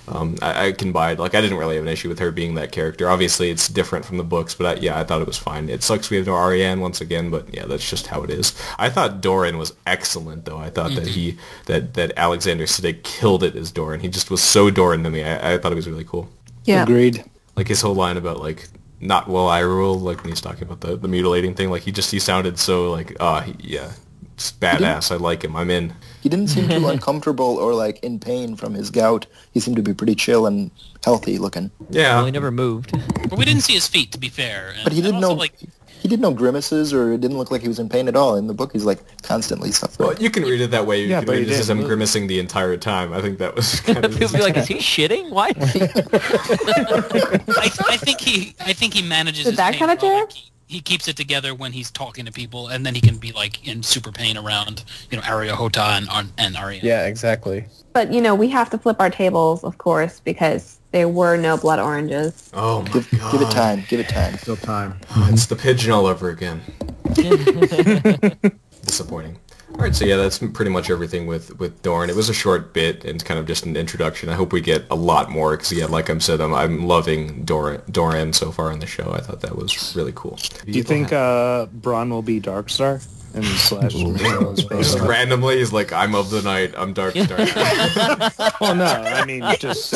I can buy it. Like, I didn't really have an issue with her being that character. Obviously, it's different from the books, but I thought it was fine. It sucks we have no Arianne once again, but yeah, that's just how it is. I thought Doran was excellent, though. I thought that Alexander Siddig killed it as Doran. He just was so Doran to me. I thought it was really cool. Yeah. Agreed. Like his whole line about like, not while I rule, like when he's talking about the mutilating thing, like he sounded so like, it's badass. I like him. I'm in. He didn't seem too uncomfortable or like in pain from his gout. He seemed to be pretty chill and healthy looking. Yeah. Well, he never moved. But we didn't see his feet, to be fair. But he didn't know. He did no grimaces, or it didn't look like he was in pain at all. In the book, he's like constantly suffering. Well, you can read it that way. You Yeah, can but read he this as didn't him move. grimacing the entire time. I think that was kind of... People be like, is he shitting? Why? I think he manages Is his that pain kind of well. chair? Like, he keeps it together when he's talking to people, and then he can be like in super pain around, Arya Hotah and Arya. Yeah, exactly. But, we have to flip our tables, of course, because there were no blood oranges. Oh my god. Give it time. Give it time. Still time. It's the pigeon all over again. Disappointing. Alright, so yeah, that's pretty much everything with Dorne. It was a short bit and kind of just an introduction. I hope we get a lot more, because yeah, like I said, I'm loving Doran so far in the show. I thought that was really cool. Do you think Bronn will be Darkstar? And slash Just randomly, he's like, I'm of the night, I'm Darkstar. Well, no, I mean, just...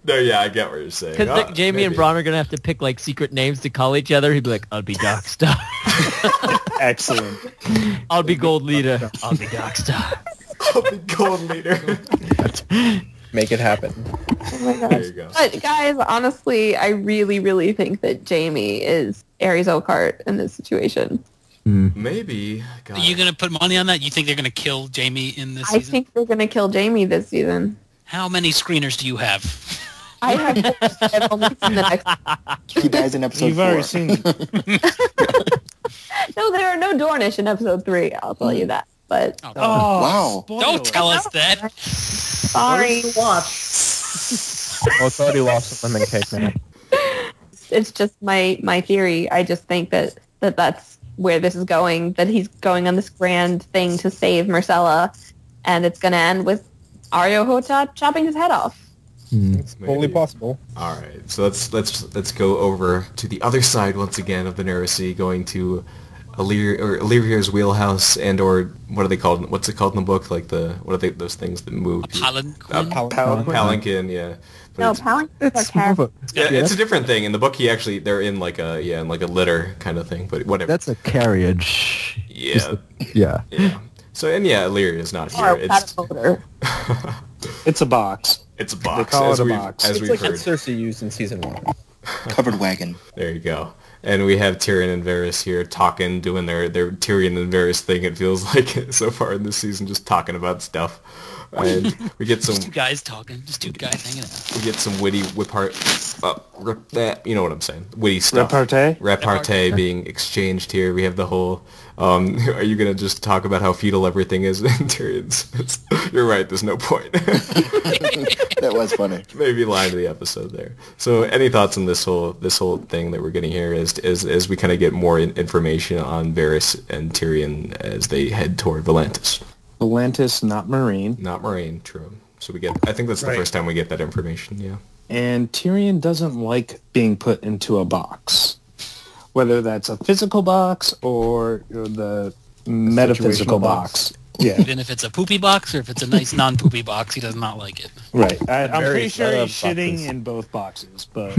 No, yeah, I get what you're saying. Because Jamie and Bronn are going to have to pick, like, secret names to call each other. He'd be like, I'll be Darkstar. Excellent. I'll be Gold Leader. I'll be Darkstar. I'll be Gold Leader. Make it happen. Oh my gosh. There you go. But guys, honestly, I really, really think that Jamie is Ares Oakheart in this situation. Maybe. God. Are you going to put money on that? You think they're going to kill Jamie in this I season? think they're going to kill Jamie this season. How many screeners do you have? I have I've only seen the next. He dies in episode You've 4. already seen it. No, there are no Dornish in episode 3. I'll tell you that. But Oh, Wow. spoiler. don't tell us that. sorry, Watch. Well, it's already lost a lemon cake, man. it's just my theory. I just think that's where this is going. That he's going on this grand thing to save Myrcella, and it's going to end with Aryo Hotah chopping his head off. It's totally Maybe. possible. All right, so let's go over to the other side once again of the Narrow Sea, going to Illyrio's wheelhouse, and or what are they called? What's it called in the book? Like those things that move? Palanquin? Palanquin, yeah. But No, it's- Palanquins are characters. yeah, it's a different thing. In the book, they're in like a litter kind of thing, but whatever. That's a carriage. Yeah. Yeah. Yeah. So, and yeah, Illyria is not here. Or without a motor. It's a box. It's a box. call as it a we've, box. As It's we've like heard. what Cersei used in season 1. Covered wagon. There you go. And we have Tyrion and Varys here talking, doing their Tyrion and Varys thing, it feels like, so far in this season, just talking about stuff. And we get some Just two guys talking. Just two guys hanging out. we get some witty you know what I'm saying, witty stuff. Repartee? Being exchanged here. We have the whole are you gonna just talk about how feudal everything is in Tyrion's? You're right, there's no point. That was funny. Maybe line of the episode there. So any thoughts on this whole thing that we're getting here as we kind of get more information on Varys and Tyrion as they head toward Volantis? Volantis, not Marine. Not Moraine, true. So I think that's the Right. first time we get that information, yeah. And Tyrion doesn't like being put into a box. Whether that's a physical box or the metaphysical situational box. Yeah, Even if it's a poopy box or if it's a nice non-poopy box, he does not like it. right. I'm Very pretty sure set he's up shitting boxes. in both boxes, but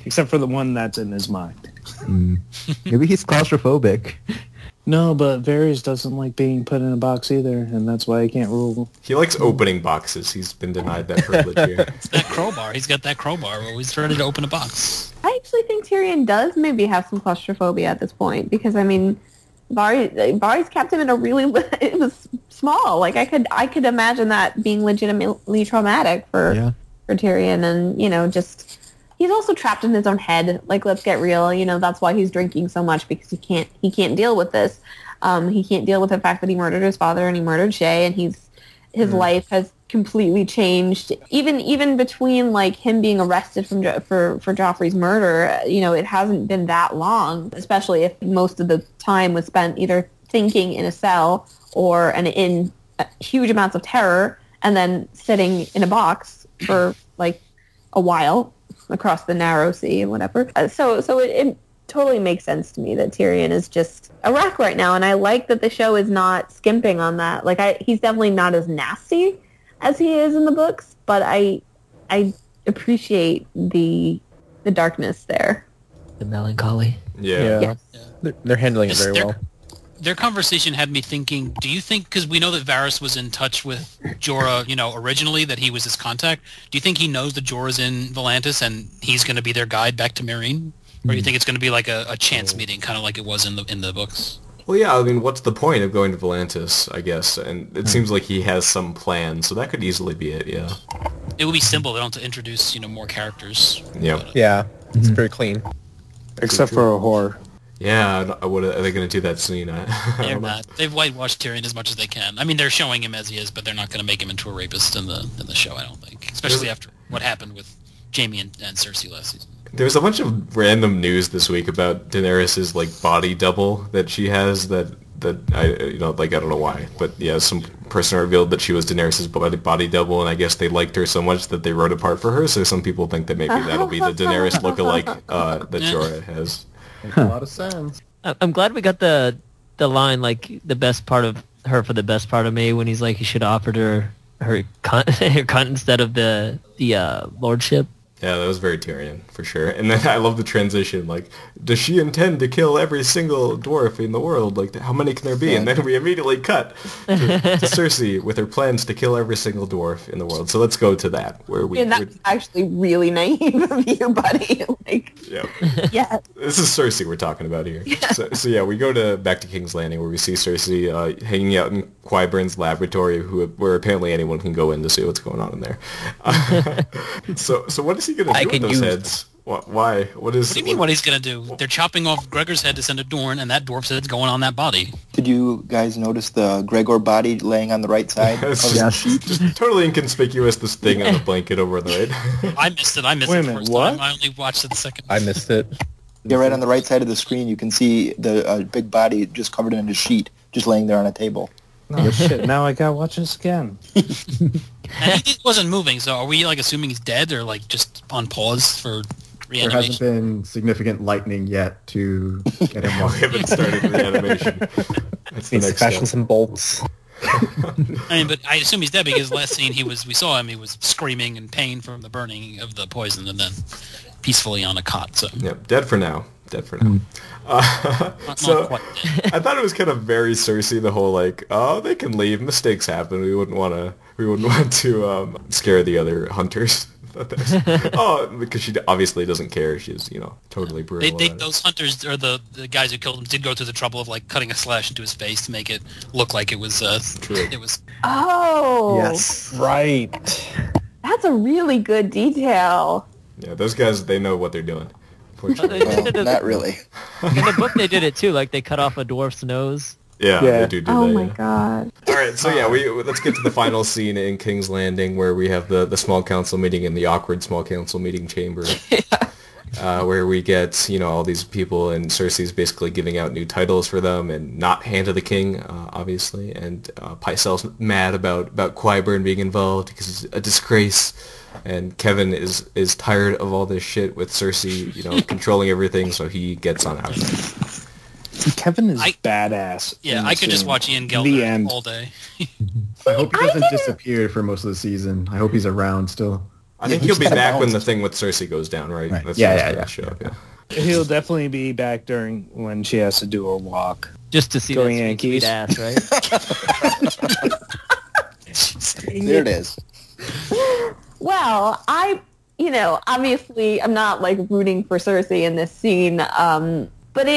except for the one that's in his mind. Maybe he's claustrophobic. No, but Varys doesn't like being put in a box either, and that's why he can't rule. He likes opening boxes. He's been denied that privilege here. It's that crowbar. He's got that crowbar always ready to open a box. I actually think Tyrion does maybe have some claustrophobia at this point because I mean, Varys kept him in a really it was small. Like I could imagine that being legitimately traumatic for Tyrion, and just he's also trapped in his own head. Like, let's get real. That's why he's drinking so much because he can't deal with this. He can't deal with the fact that he murdered his father and he murdered Shay, and his life has completely changed. Even between like him being arrested for Joffrey's murder, it hasn't been that long. Especially if most of the time was spent either thinking in a cell or in huge amounts of terror, and then sitting in a box for like a while across the narrow sea and whatever. So it totally makes sense to me that Tyrion is just a wreck right now, and I like that the show is not skimping on that. Like he's definitely not as nasty as he is in the books, but I appreciate the darkness there. The melancholy. Yeah. Yes. They're handling it very Their- well. Their conversation had me thinking, do you think, because we know that Varys was in touch with Jorah, originally, that he was his contact, do you think he knows that Jorah's in Volantis and he's going to be their guide back to Meereen? Or do you think it's going to be like a chance meeting, kind of like it was in the books? Well, yeah, I mean, what's the point of going to Volantis, I guess? And it seems like he has some plan, so that could easily be it, yeah. It would be simple. They don't have to introduce, more characters. Yep. Yeah, it's very clean. Except for a whore. Yeah, what are they going to do that scene? I They're don't know. not. They've whitewashed Tyrion as much as they can. I mean, they're showing him as he is, but they're not going to make him into a rapist in the show, I don't think. Especially after what happened with Jaime and Cersei last season. There's a bunch of random news this week about Daenerys' like body double that she has that I I don't know why, but yeah, some person revealed that she was Daenerys' body double, and I guess they liked her so much that they wrote a part for her. So some people think that maybe that'll be the Daenerys lookalike that Jorah has. Makes a lot of sense. I'm glad we got the line, like, the best part of her for the best part of me, when he's like, he should have offered her her cunt instead of the lordship. Yeah, that was very Tyrion, for sure. And then I love the transition, like, does she intend to kill every single dwarf in the world? Like, how many can there be? And then we immediately cut to Cersei with her plans to kill every single dwarf in the world. So let's go to that, where we... And that's actually really naive of you, buddy. Like, yeah. This is Cersei we're talking about here. Yeah. So yeah, we go back to King's Landing, where we see Cersei hanging out in Qyburn's laboratory, where apparently anyone can go in to see what's going on in there. So what is he going to do with those heads? Why? What do you mean what he's going to do? They're chopping off Gregor's head to send to Dorne, and that dwarf's head's going on that body. Did you guys notice the Gregor body laying on the right side? Just totally inconspicuous, this thing on the blanket over on the right. I missed it. Wait a minute, what? I only watched it the second. I missed it. Yeah, right on the right side of the screen, you can see the big body just covered in a sheet, just laying there on a table. Oh shit! Now I gotta watch this again. And he wasn't moving, so are we like assuming he's dead or like just on pause for reanimation? There hasn't been significant lightning yet to get him walking. We haven't started reanimation. That's the next fashion some bolts. I mean, but I assume he's dead because last scene we saw him, he was screaming in pain from the burning of the poison, and then peacefully on a cot. So yep, dead for now. So I thought it was kind of very Cersei, the whole like, oh, they can leave, mistakes happen. We wouldn't want to scare the other hunters. Because she obviously doesn't care. She's totally brutal. Those hunters or the guys who killed him did go to the trouble of like cutting a slash into his face to make it look like it was. True. It was. Oh. Yes. Right. That's a really good detail. Yeah, those guys, they know what they're doing. Not really. In the book, they did it too. Like they cut off a dwarf's nose. Yeah, they do oh that. My god. All right, so yeah, let's get to the final scene in King's Landing, where we have the small council meeting in the awkward small council meeting chamber, where we get all these people, and Cersei's basically giving out new titles for them, and not Hand of the King, obviously, and Pycelle's mad about Qyburn being involved because he's a disgrace. And Kevin is tired of all this shit with Cersei, controlling everything, so he gets on out. Kevin is badass. Yeah, I could just watch Ian Gelder all day. I hope he doesn't disappear for most of the season. I hope he's around still. I think he'll be back when the thing with Cersei goes down, right? That's show up, yeah. He'll definitely be back during when she has to do her walk. Just to see that sweet ass, right? There it is. Well, obviously I'm not like rooting for Cersei in this scene, but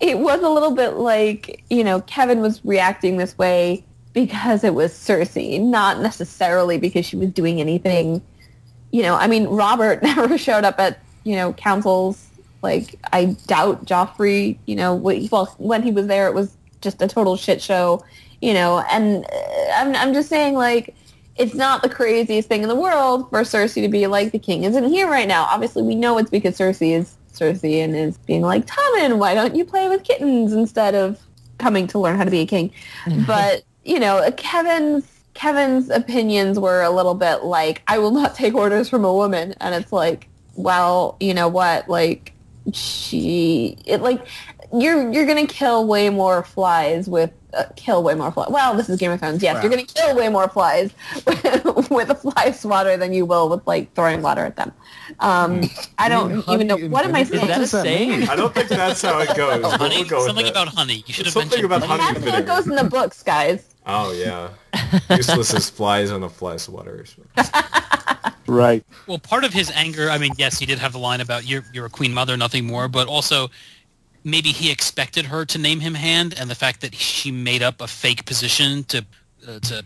it was a little bit like, Kevin was reacting this way because it was Cersei, not necessarily because she was doing anything. Robert never showed up at, councils. Like, I doubt Joffrey, when he was there, it was just a total shit show, and I'm just saying, like, it's not the craziest thing in the world for Cersei to be like, the king isn't here right now. Obviously, we know it's because Cersei is Cersei and is being like, Tommen, why don't you play with kittens instead of coming to learn how to be a king? But, Kevin's opinions were a little bit like, I will not take orders from a woman. And it's like, well, you know what? Like, you're going to kill way more flies with well, this is Game of Thrones. Yes, wow. You're going to kill way more flies with a fly swatter than you will with like throwing water at them. I don't even know. What am I saying? Is that a saying? I don't think that's how it goes. Honey? Something about honey. You should have mentioned about honey. That's how it goes in the books, guys. Oh yeah, useless as flies on a fly swatter. Right. Well, part of his anger, I mean, yes, he did have the line about you're a queen mother, nothing more, but also maybe he expected her to name him Hand, and the fact that she made up a fake position to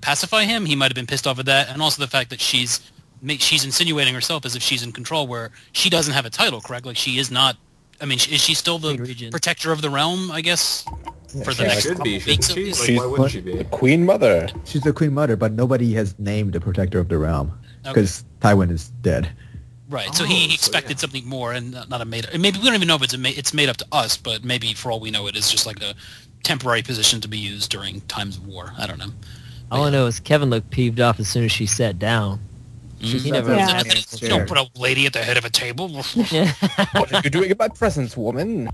pacify him, he might have been pissed off at that, and also the fact that she's insinuating herself as if she's in control, where she doesn't have a title, correct? Like, she is not. I mean, is she still the protector of the realm? I guess for the next couple weeks. Like, why wouldn't she be? The Queen Mother. She's the Queen Mother, but nobody has named the protector of the realm because Tywin is dead. Right, so he expected something more, and not a made-up. Maybe we don't even know if it's made up to us, but maybe for all we know, it is just like a temporary position to be used during times of war. I don't know. All I know is Kevin looked peeved off as soon as she sat down. He never You don't put a lady at the head of a table. What are you doing in my presence, woman?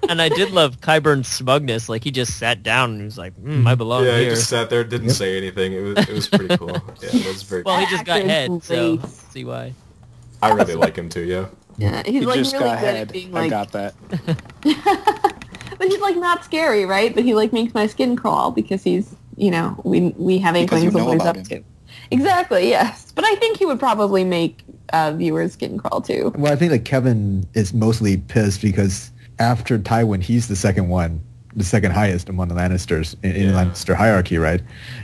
And I did love Qyburn's smugness. Like, he just sat down and he was like, I belong Yeah, here. he just sat there, didn't say anything. It was pretty cool. Yeah, it was very cool. Well, he just got head, so see why. I really like him too, yeah. Yeah, he's He like just really got good at head. being I like, got that. but he's like not scary, right? But he like makes my skin crawl because he's, you know, we have Because you inklings of know what he's about up him. to. Exactly, yes. But I think he would probably make viewers skin crawl too. Well, I think that Kevin is mostly pissed because after Tywin, he's the second highest among the Lannisters in Lannister hierarchy, right?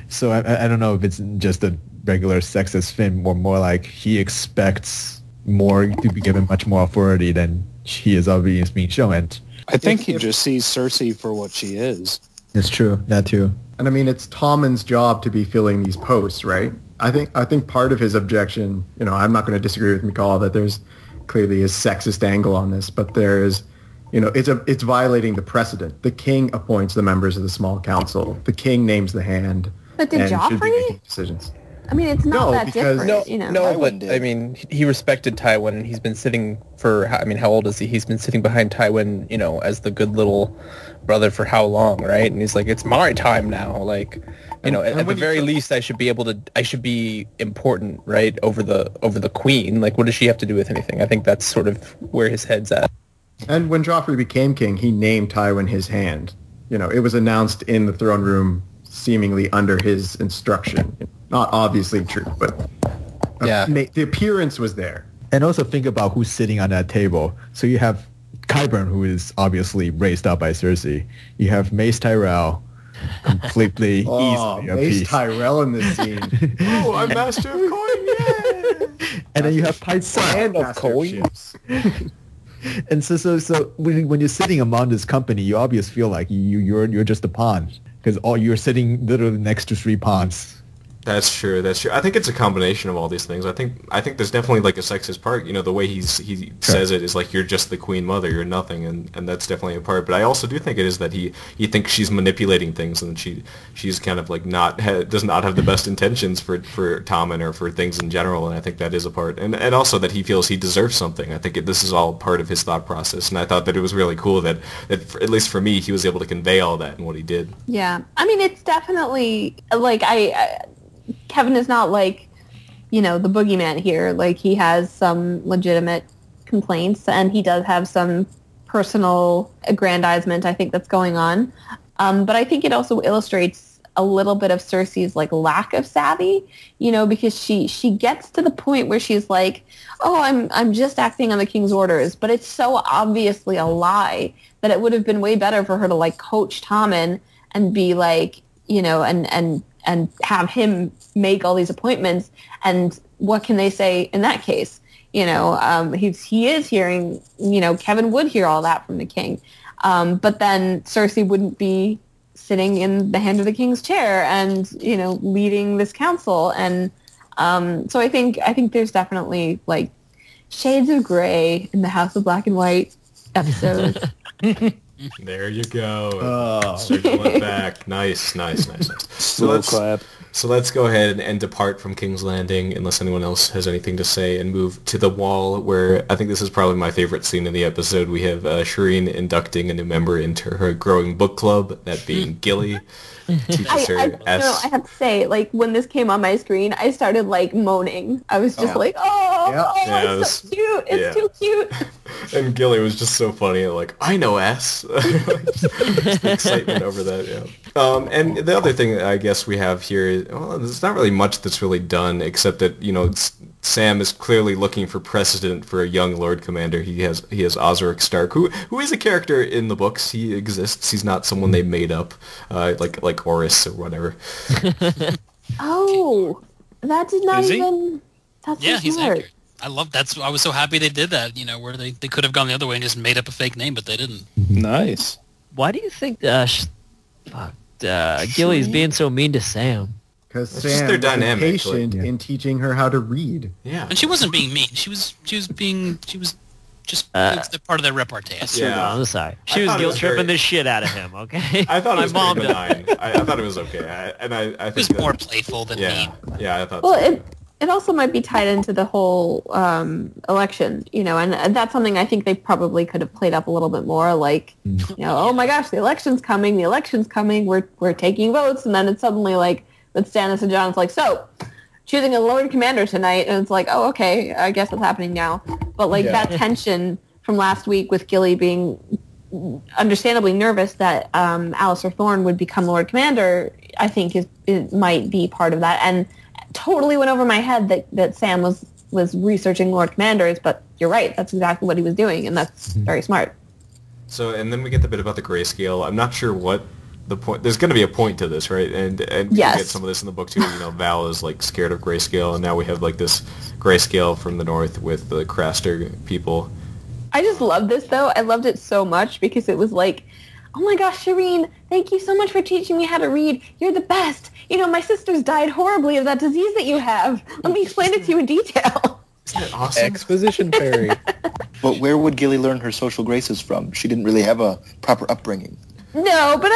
So I don't know if it's just a regular sexist thing or more like he expects more to be given much more authority than he is obviously being shown. And I think he just sees Cersei for what she is. it's true, that too. And I mean, it's Tommen's job to be filling these posts, right? I think part of his objection, you know, I'm not going to disagree with Michal that there's clearly a sexist angle on this, but there is, you know, it's violating the precedent. The king appoints the members of the small council. The king names the hand. But did and should be Joffrey? making decisions. I mean, it's not No, that because- different, you know. No, Tywin but did. I mean, he respected Tywin, and he's been sitting for. I mean, how old is he? He's been sitting behind Tywin, you know, as the good little brother for how long, right? And he's like, it's my time now. Like, you know, at the very least, I should be able to. I should be important, right, over the queen. Like, what does she have to do with anything? I think that's sort of where his head's at. And when Joffrey became king, he named Tywin his hand. You know, it was announced in the throne room, seemingly under his instruction. Not obviously true, but Yeah. the appearance was there. And also think about who's sitting on that table. So you have Qyburn, who is obviously raised up by Cersei. You have Mace Tyrell, completely easily a Mace piece. Tyrell in this scene. Oh, I'm master of coin, yeah! And then you have Pike And of Master of coin. Ships. And so when you're sitting among this company, you obviously feel like you're just a pawn because you're sitting literally next to 3 pawns. That's true. I think it's a combination of all these things. I think there's definitely like a sexist part. You know, the way he says it is like you're just the queen mother, you're nothing, and that's definitely a part. But I also do think it is that he thinks she's manipulating things, and she's kind of like does not have the best intentions for Tommen or for things in general. And I think that is a part, and also that he feels he deserves something. I think this is all part of his thought process, and I thought that it was really cool that at least for me, he was able to convey all that in what he did. Yeah. I mean, it's definitely, like, Kevin is not like, you know, the boogeyman here. Like, he has some legitimate complaints, and he does have some personal aggrandizement, I think, that's going on. But I think it also illustrates a little bit of Cersei's, like, lack of savvy, you know, because she gets to the point where she's like, oh, I'm just acting on the king's orders. But it's so obviously a lie that it would have been way better for her to, like, coach Tommen and be like, you know, and have him make all these appointments. And what can they say in that case? You know, he is hearing, you know, Kevin would hear all that from the king. But then Cersei wouldn't be sitting in the hand of the king's chair and, you know, leading this council. And so I think there's definitely, like, shades of gray in the House of Black and White episode. There you go. Circle it back. Nice. Slow clap. So let's go ahead and depart from King's Landing, unless anyone else has anything to say, and move to the Wall, where I think this is probably my favorite scene in the episode. We have Shireen inducting a new member into her growing book club, that being Gilly. Teaches her I have to say, like, when this came on my screen, I started, like, moaning. I was just like, it's so cute. It's too cute. And Gilly was just so funny, like, I know S. Just the excitement over that, yeah. And the other thing that I guess we have here is, well, there's not really much that's really done, except that, you know, Sam is clearly looking for precedent for a young Lord Commander. He has Osric Stark, who is a character in the books. He exists. He's not someone they made up, like Oris or whatever. Oh, that did not even... That's so he's smart. accurate. I was so happy they did that, you know, where they could have gone the other way and just made up a fake name, but they didn't. Nice. Why do you think Gilly's being so mean to Sam? Because It's just Sam their was dynamic, impatient like- in teaching her how to read. Yeah. And she wasn't being mean. She was just it was the part of their repartee. Yeah. I'm sorry. I She was thought it guilt was tripping very- the shit out of him, okay? I thought it was My mom pretty benign. I thought it was okay. I It think was that- more playful than mean. Yeah, I thought Well, so. it also might be tied into the whole election, and that's something I think they probably could have played up a little bit more, like, oh my gosh, the election's coming, we're taking votes, and then it's suddenly like, with Stannis and Jon, it's like, so, choosing a Lord Commander tonight, and it's like, oh, okay, I guess that's happening now. But, like, that tension from last week with Gilly being understandably nervous that Alistair Thorne would become Lord Commander, I think it might be part of that. And totally went over my head that Sam was researching Lord Commanders, but you're right, that's exactly what he was doing, and that's very smart. So, and then we get the bit about the grayscale. I'm not sure what the point. There's going to be a point to this, right? And we get some of this in the book too. Val is like scared of grayscale, and now we have like this grayscale from the north with the Craster people. I just love this though. I loved it so much because it was like, oh my gosh, Shireen, thank you so much for teaching me how to read. You're the best. My sisters died horribly of that disease that you have. Let me explain it to you in detail. Isn't that awesome? Exposition fairy. But where would Gilly learn her social graces from? She didn't really have a proper upbringing. No, but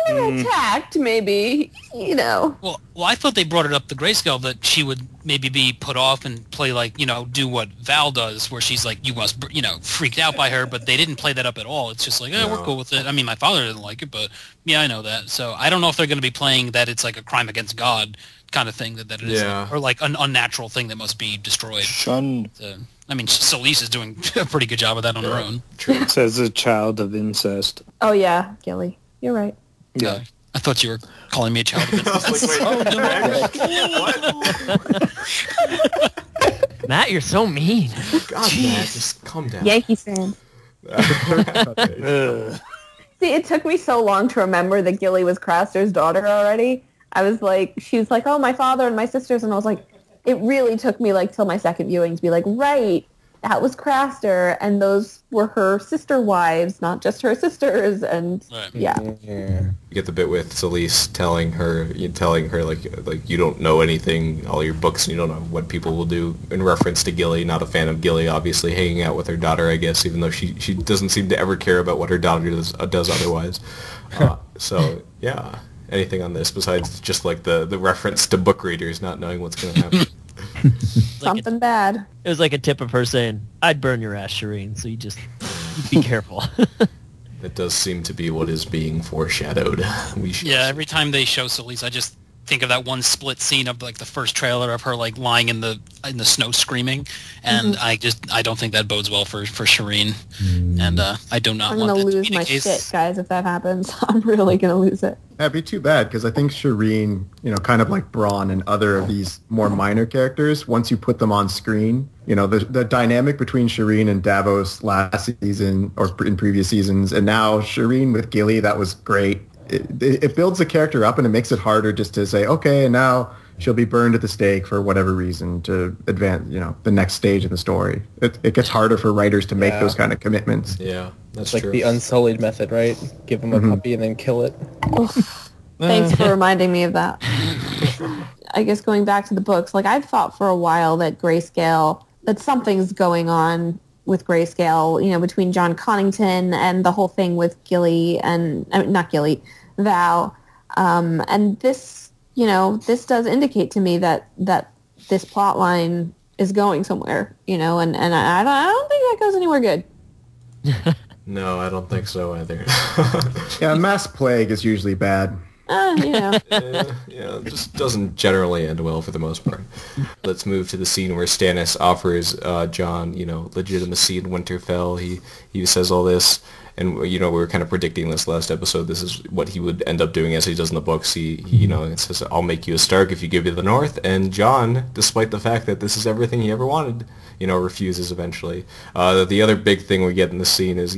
attacked, maybe, Well, I thought they brought it up the grayscale that she would maybe be put off and play like, do what Val does, where she's like, you must, freaked out by her, but they didn't play that up at all. It's just like, we're cool with it. I mean, my father didn't like it, but yeah, I know that. So I don't know if they're going to be playing that it's like a crime against God kind of thing that it is, or like an unnatural thing that must be destroyed. Shun. So, I mean, Celise is doing a pretty good job of that on her own. It says a child of incest. Oh yeah, Gilly, you're right. Yeah. I thought you were calling me a child of incest. Matt, you're so mean. God, Matt, just calm down. Yankee fan. See, it took me so long to remember that Gilly was Craster's daughter already. I was like, she's like, oh, my father and my sisters, and I was like, it really took me like till my second viewing to be like, right, that was Craster, and those were her sister wives, not just her sisters, and yeah. You get the bit with Celise telling her like you don't know anything, all your books, and you don't know what people will do, in reference to Gilly. Not a fan of Gilly, obviously, hanging out with her daughter, I guess, even though she doesn't seem to ever care about what her daughter does otherwise. So, yeah. Anything on this besides just like the reference to book readers not knowing what's going to happen? Something bad. It was like a tip of her saying, I'd burn your ass, Shireen, so you just be careful. That does seem to be what is being foreshadowed. Every time they show Celise, I just think of that one split scene of like the first trailer of her like lying in the snow screaming, and I don't think that bodes well for Shireen, and I do not want that to be the case. I'm going to lose my shit, guys, if that happens. I'm really going to lose it. That'd be too bad, because I think Shireen, kind of like Bronn and other of these more minor characters, once you put them on screen, the dynamic between Shireen and Davos last season or in previous seasons, and now Shireen with Gilly, that was great. It builds the character up, and it makes it harder just to say, okay, and now she'll be burned at the stake for whatever reason to advance, the next stage in the story. It gets harder for writers to make those kind of commitments. Yeah, that's true. Like the Unsullied method, right? Give them a puppy and then kill it. Thanks for reminding me of that. I guess going back to the books, like I've thought for a while that Grayscale, that something's going on with Grayscale, between John Connington and the whole thing with Gilly and not Gilly, Val, and this, this does indicate to me that this plot line is going somewhere, and I don't think that goes anywhere good. No, I don't think so either. Yeah, mass plague is usually bad. It just doesn't generally end well for the most part. Let's move to the scene where Stannis offers Jon, legitimacy in Winterfell. He says all this, and we were kind of predicting this last episode. This is what he would end up doing, as he does in the books. He it says, "I'll make you a Stark if you give me the North." And Jon, despite the fact that this is everything he ever wanted, refuses eventually. The other big thing we get in the scene is,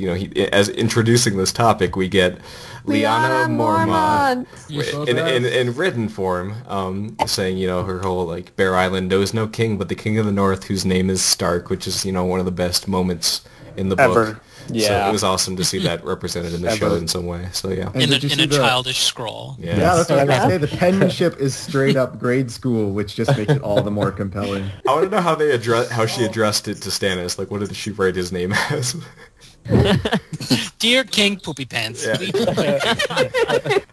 as introducing this topic, we get Lyanna Mormont in written form, saying, her whole, like, Bear Island knows no king but the King of the North, whose name is Stark, which is, one of the best moments in the book. Yeah. So it was awesome to see that represented in the show in some way. So, yeah. In a childish scroll. Yeah, that's what I was going to say. The penmanship is straight up grade school, which just makes it all the more compelling. I want to know how she addressed it to Stannis. Like, what did she write his name as? Dear King Poopy Pants. Yeah.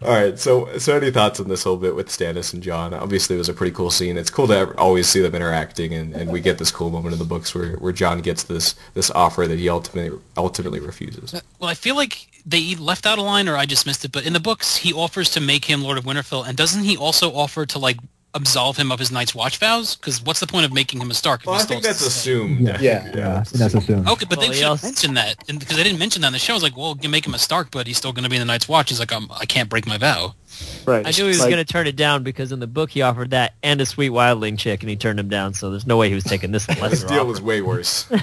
All right, so any thoughts on this whole bit with Stannis and Jon? Obviously, it was a pretty cool scene. It's cool to always see them interacting, and we get this cool moment in the books where Jon gets this offer that he ultimately refuses. Well, I feel like they left out a line, or I just missed it, but in the books, he offers to make him Lord of Winterfell, and doesn't he also offer to, like, absolve him of his Night's Watch vows? Because what's the point of making him a Stark? If Well, I think that's assumed. Yeah, that's assumed. Okay, but Well, they he should also- mention that, because they didn't mention that in the show. I was like, well, you make him a Stark, but he's still going to be in the Night's Watch. He's like, I can't break my vow. Right. I knew he was Like, going to turn it down because in the book he offered that and a sweet wildling chick, and he turned him down. So there's no way he was taking this This lesser deal offer. was way worse. But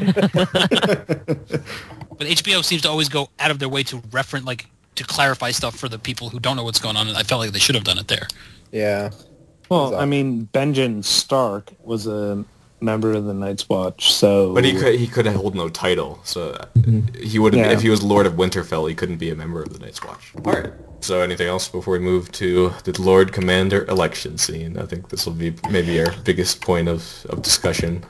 HBO seems to always go out of their way to reference, like, to clarify stuff for the people who don't know what's going on, and I felt like they should have done it there. Yeah. Well, I mean, Benjen Stark was a member of the Night's Watch, so... But he could hold no title, so he wouldn't. Yeah. If he was Lord of Winterfell, he couldn't be a member of the Night's Watch. All right. So anything else before we move to the Lord Commander election scene? I think this will be maybe our biggest point of discussion.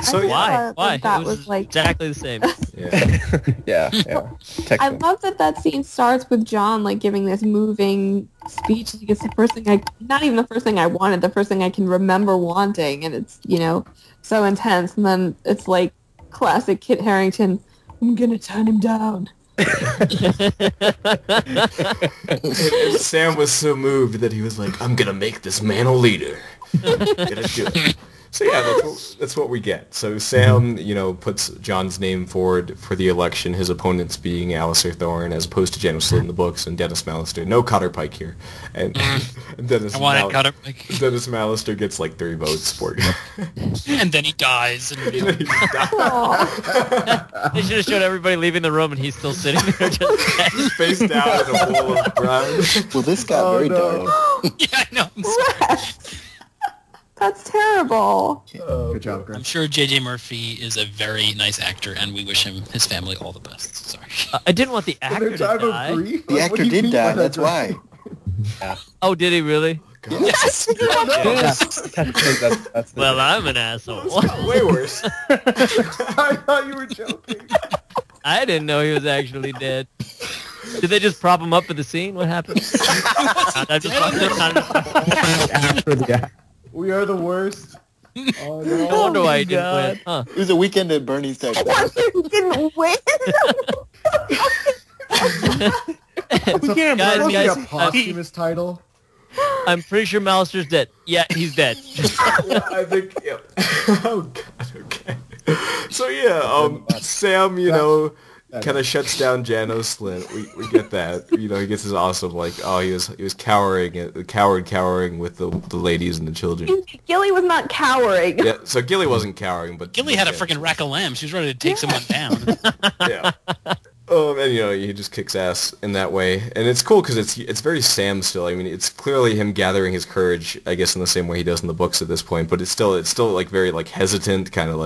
So Why? Why? That It was like... exactly the same. yeah. Yeah. I Textbook. love that scene starts with John like giving this moving speech. Like it's the first thing not even the first thing I wanted, the first thing I can remember wanting, and it's so intense. And then it's like classic Kit Harington. I'm gonna turn him down. And Sam was so moved that he was like, "I'm gonna make this man a leader. Gonna do it." So yeah, that's what we get. So Sam, puts John's name forward for the election. His opponents being Alistair Thorne, as opposed to Janos Slynt in the books, and Dennis Mallister. No Cotter Pike here. And Dennis I wanted Cutter. Like, Dennis Mallister gets like 3 votes for it. and then he dies. And, They should have showed everybody leaving the room, and he's still sitting there just dead. Face down in a bowl of brine. Well, this got very dark. yeah, I know. I'm sorry. That's terrible. Good job, Greg. I'm sure J.J. Murphy is a very nice actor, and we wish him his family all the best. Sorry. I didn't want the actor to die. The actor did die, that's why. Oh, did he really? Yes. That's Well, I'm an asshole. Way worse. I thought you were joking. I didn't know he was actually dead. Did they just prop him up for the scene? What happened? After the We are the worst. Oh, no. No wonder why he didn't win. Huh. It was a weekend at Bernie's Texas. You didn't win. Guys, Must be guys, a posthumous title. I'm pretty sure Mallister's dead. Yeah, he's dead. I think. Yeah. Oh God. Okay. So yeah, Sam, kind of shuts down Janos Slynt. We get that. He gets his awesome he was cowering with the ladies and the children. Gilly was not cowering. Yeah. So Gilly wasn't cowering, but Gilly had a freaking rack of lamb. She was ready to take someone down. Yeah. And he just kicks ass in that way, and it's cool because it's very Sam still. I mean, it's clearly him gathering his courage, I guess, in the same way he does in the books at this point. But it's still like very like hesitant, kind of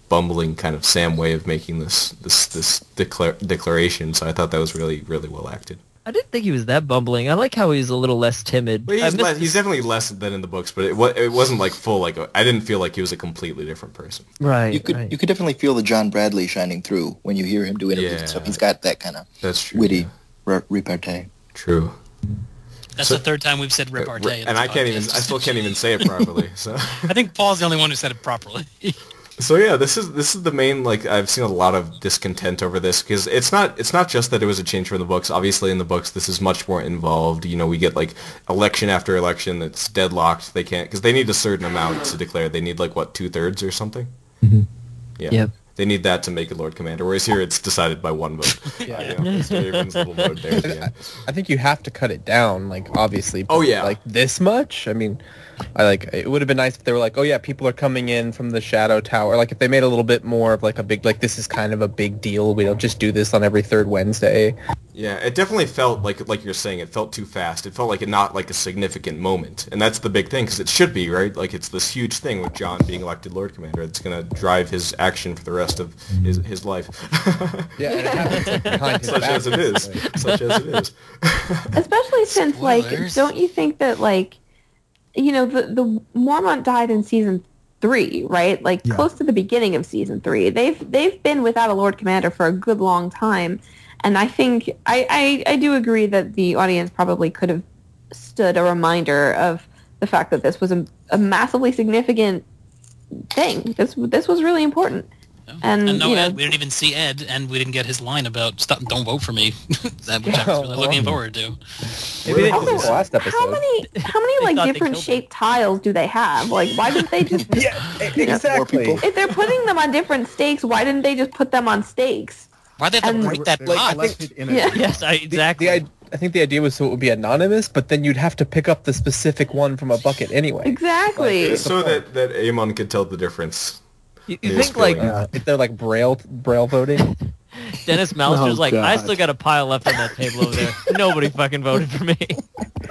bumbling kind of Sam way of making this declaration. So I thought that was really, really well acted. I didn't think he was that bumbling. I like how he's a little less timid. But he's definitely less than in the books, but it wasn't like full. I didn't feel like he was a completely different person. Right. You could definitely feel the John Bradley shining through when you hear him do interviews and stuff. He's got that kind of witty repartee. True. That's the third time we've said repartee. And I still can't even say it properly. So I think Paul's the only one who said it properly. So yeah, this is the main, I've seen a lot of discontent over this because it's not just that it was a change from the books. Obviously in the books this is much more involved. We get election after election that's deadlocked. They can't, because they need a certain amount to declare. They need 2/3 or something. Mm-hmm. Yeah. Yep. They need that to make it Lord Commander, whereas here it's decided by 1 vote. Yeah. It's Raven's little vote there at the end. I think you have to cut it down, obviously. But, Oh, yeah. this much? I mean, it would have been nice if they were oh yeah, people are coming in from the Shadow Tower. If they made a little bit more of a big, this is kind of a big deal. We don't just do this on every 3rd Wednesday. Yeah, it definitely felt like you're saying, it felt too fast. It felt like not a significant moment, and that's the big thing, because it should be, right? It's this huge thing with Jon being elected Lord Commander. It's going to drive his action for the rest of his life. Yeah, and it happens behind his Such back. as it is. Such as it is. Especially since, Spoilers. don't you think that, the Mormont died in season 3, right? Like close to the beginning of season 3. They've been without a Lord Commander for a good long time, and I think I do agree that the audience probably could have stood a reminder of the fact that this was a massively significant thing. This was really important. Yeah. And no, you know, Ed, we didn't even see Ed, and we didn't get his line about "Stop, don't vote for me," which I was really looking forward to. Maybe they did this last episode. how many thought like they different killed shaped tiles do they have? Like, why didn't they just? Exactly. If they're putting them on different stakes, why didn't they just put them on stakes? Why they have to And- break that They're pot? collected in a Yeah. group. Yes, exactly. I think the idea was so it would be anonymous, but then you'd have to pick up the specific one from a bucket anyway. Exactly. Just so that Aemon could tell the difference. You It think is like feeling- If they're like braille voting. Dennis Malister's Oh, like, I God. still got a pile left on that table over there. Nobody fucking voted for me.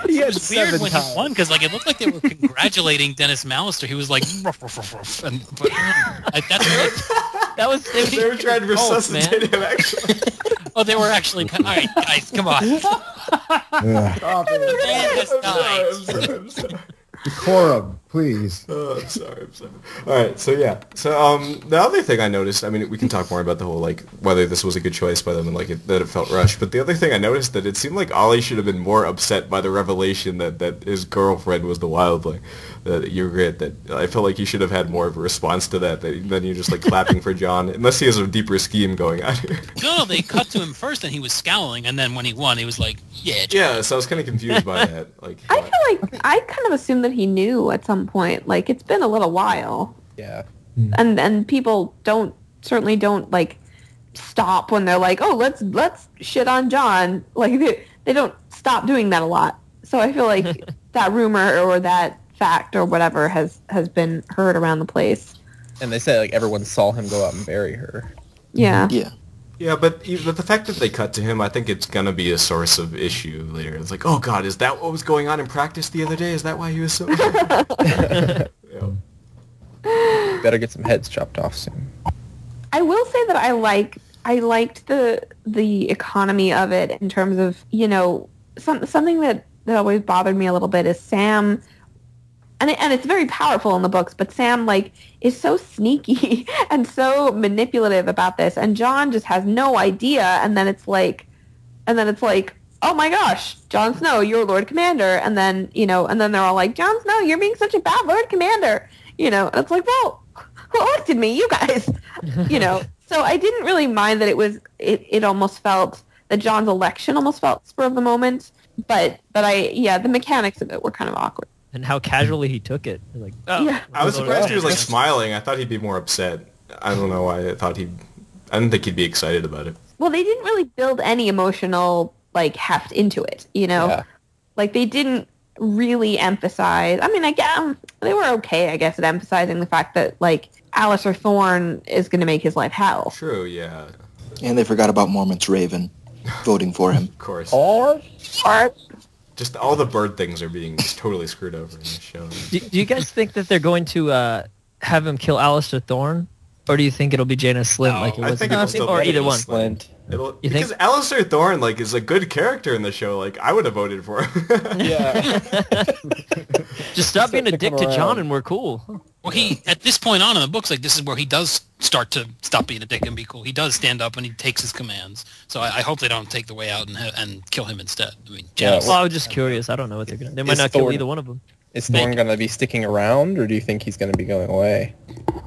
He had It's weird 7 when tiles. he won because like it looked like they were congratulating Dennis Malister. He was like, ruff, ruff, ruff, ruff, and but that's what, That was They were trying to results, resuscitate him, actually. oh, they were actually. All right, guys, come on. Stop it. Man, this I'm died. sorry, I'm sorry. Decorum, please. Oh, I'm sorry. All right, so yeah. So the other thing I noticed, I mean, we can talk more about the whole, like, whether this was a good choice by them and, like, that it felt rushed. But the other thing I noticed that it seemed like Ollie should have been more upset by the revelation that his girlfriend was the wildling. That you regret that. I felt like he should have had more of a response to that than you just, like, clapping for John. Unless he has a deeper scheme going on here. No, they cut to him first, and he was scowling, and then when he won, he was like, "Yeah, Yeah, so I was kind of confused by that. Like, I feel like I kind of assumed that he knew at some point. Like, it's been a little while, Yeah. and people certainly don't like stop when they're like, oh, let's shit on John. Like, they don't stop doing that a lot. So I feel like that rumor or that fact or whatever has been heard around the place. And they said like everyone saw him go out and bury her. Yeah. Yeah. Yeah, but the fact that they cut to him, I think it's going to be a source of issue later. It's like, oh god, is that what was going on in practice the other day? Is that why he was so... Yeah. Better get some heads chopped off soon. I will say that I liked the economy of it in terms of, you know, something that always bothered me a little bit is Sam, and it's very powerful in the books, but Sam like is so sneaky and so manipulative about this, and Jon just has no idea, and then it's like, oh my gosh, Jon Snow, you're Lord Commander, and then, you know, and then they're all like, Jon Snow, you're being such a bad Lord Commander, you know, and it's like, well, who elected me? You guys, you know. So I didn't really mind that it almost felt that Jon's election almost felt spur of the moment, but the mechanics of it were kind of awkward. And how casually he took it. Like, oh, Yeah. I was surprised he was like smiling. I thought he'd be more upset. I don't know why. I didn't think he'd be excited about it. Well, they didn't really build any emotional like heft into it, you know. Yeah. Like they didn't really emphasize. I mean, I guess they were okay, I guess, at emphasizing the fact that like Alistair Thorne is going to make his life hell. True, yeah. And they forgot about Mormont's Raven voting for him. Of course. Or Just all the bird things are being just totally screwed over in this show. do you guys think that they're going to have him kill Alistair Thorne? Or do you think it'll be Jaina Slint like it I was think in it'll the still or be either Jaina one? Slint. You Because think? Alistair Thorne like is a good character in the show. Like I would have voted for him. yeah. Just stop being a to dick come to around. John and we're cool. Well, he at this point on in the books, like this is where he does start to stop being a dick and be cool. He does stand up and he takes his commands. So I hope they don't take the way out and kill him instead. I mean, Yeah, Janice, Well, I was just curious. I don't know what they're gonna. They might Is not kill Thorne- either one of them. Is Thorne going to be sticking around, or do you think he's going to be going away?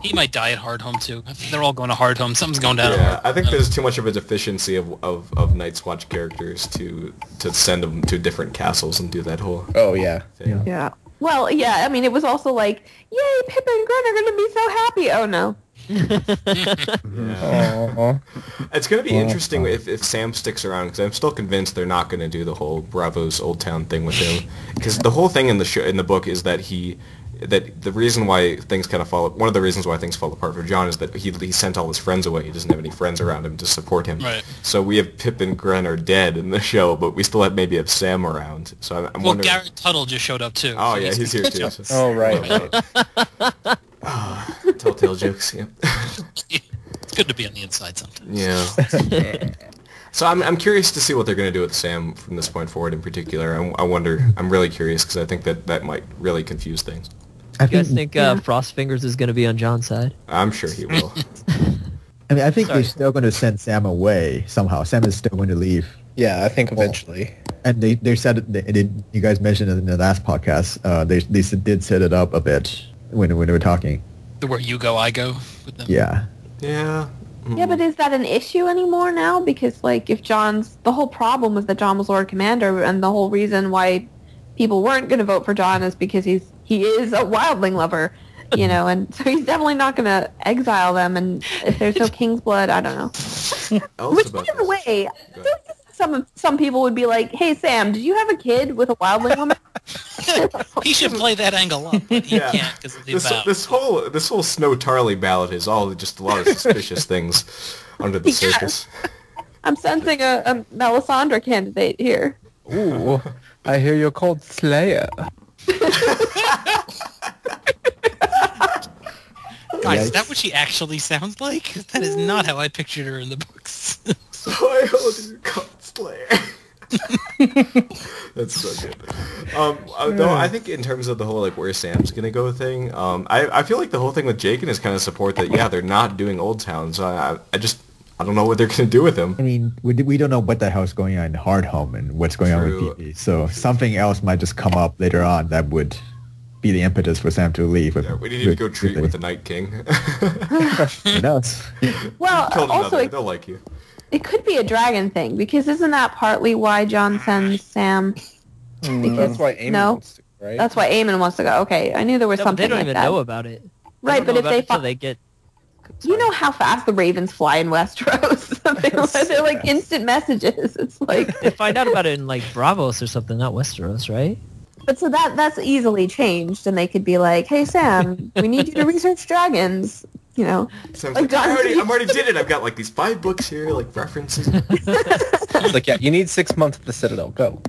he might die at Hardhome too. I think they're all going to Hardhome. Something's going down. Yeah, at I think Hardhome. there's too much of a deficiency of Night's Watch characters to send them to different castles and do that whole Oh, yeah. thing. Yeah. Well, yeah. I mean, it was also like, yay, Pip and Gren are going to be so happy. Oh no. Yeah. Aw. It's going to be interesting if Sam sticks around, because I'm still convinced they're not going to do the whole Bravo's Old Town thing with him. Because the whole thing in the show, in the book, is that the reason why things kind of fall, one of the reasons why things fall apart for John is that he sent all his friends away. He doesn't have any friends around him to support him. Right. So we have Pip and Gren are dead in the show, but we still have maybe have Sam around. So I'm Well, wondering. Garrett Tuttle just showed up too. Oh so yeah, he's here too. Oh, right. Telltale jokes. Yeah. It's good to be on the inside sometimes. Yeah. So I'm curious to see what they're going to do with Sam from this point forward in particular. I'm really curious because I think that might really confuse things. You guys think Frostfingers is going to be on Jon's side? I'm sure he will. I mean, I think they're still going to send Sam away somehow. Sam is still going to leave. Yeah, I think eventually. And they said, you guys mentioned it in the last podcast, they did set it up a bit when they were talking. Where you go, I go with them. Yeah. Yeah. Yeah, but is that an issue anymore now? Because, like, if the whole problem was that Jon was Lord Commander, and the whole reason why people weren't going to vote for Jon is because he is a wildling lover, you know, and so he's definitely not going to exile them, and if there's no King's Blood, I don't know. Which, by the way, some people would be like, hey, Sam, did you have a kid with a wildling woman? He should play that angle up, but he can't because of the ballot. This whole Snow Tarly ballot is all just a lot of suspicious things under the surface. I'm sensing a Melisandre candidate here. Ooh, I hear you're called Slayer. Guys, is that what she actually sounds like? That is not how I pictured her in the books. So I hold you called Slayer. That's so good. Though I think in terms of the whole like where Sam's gonna go thing, I feel like the whole thing with Jaqen is kind of support that they're not doing Old Town, so I don't know what they're gonna do with him. I mean, we don't know what the hell's going on in Hardhome and what's going on with PP, so something else might just come up later on that would be the impetus for Sam to leave. We need to go treat with the Night King. Who knows? Well, also they'll like you. It could be a dragon thing, because isn't that partly why Jon sends Sam? That's why Aemon wants to go, right? That's why Aemon wants to go. Okay, I knew there was something like that. They don't even know about it. Right, but if they get... You know how fast the ravens fly in Westeros? They're like instant messages. It's like... They find out about it in like Bravos or something, not Westeros, right? But so that's easily changed, and they could be like, hey, Sam, we need you to research dragons. You know, Sounds like I already did it. I've got like these 5 books here, like references. It's like, yeah, you need 6 months at the Citadel. Go.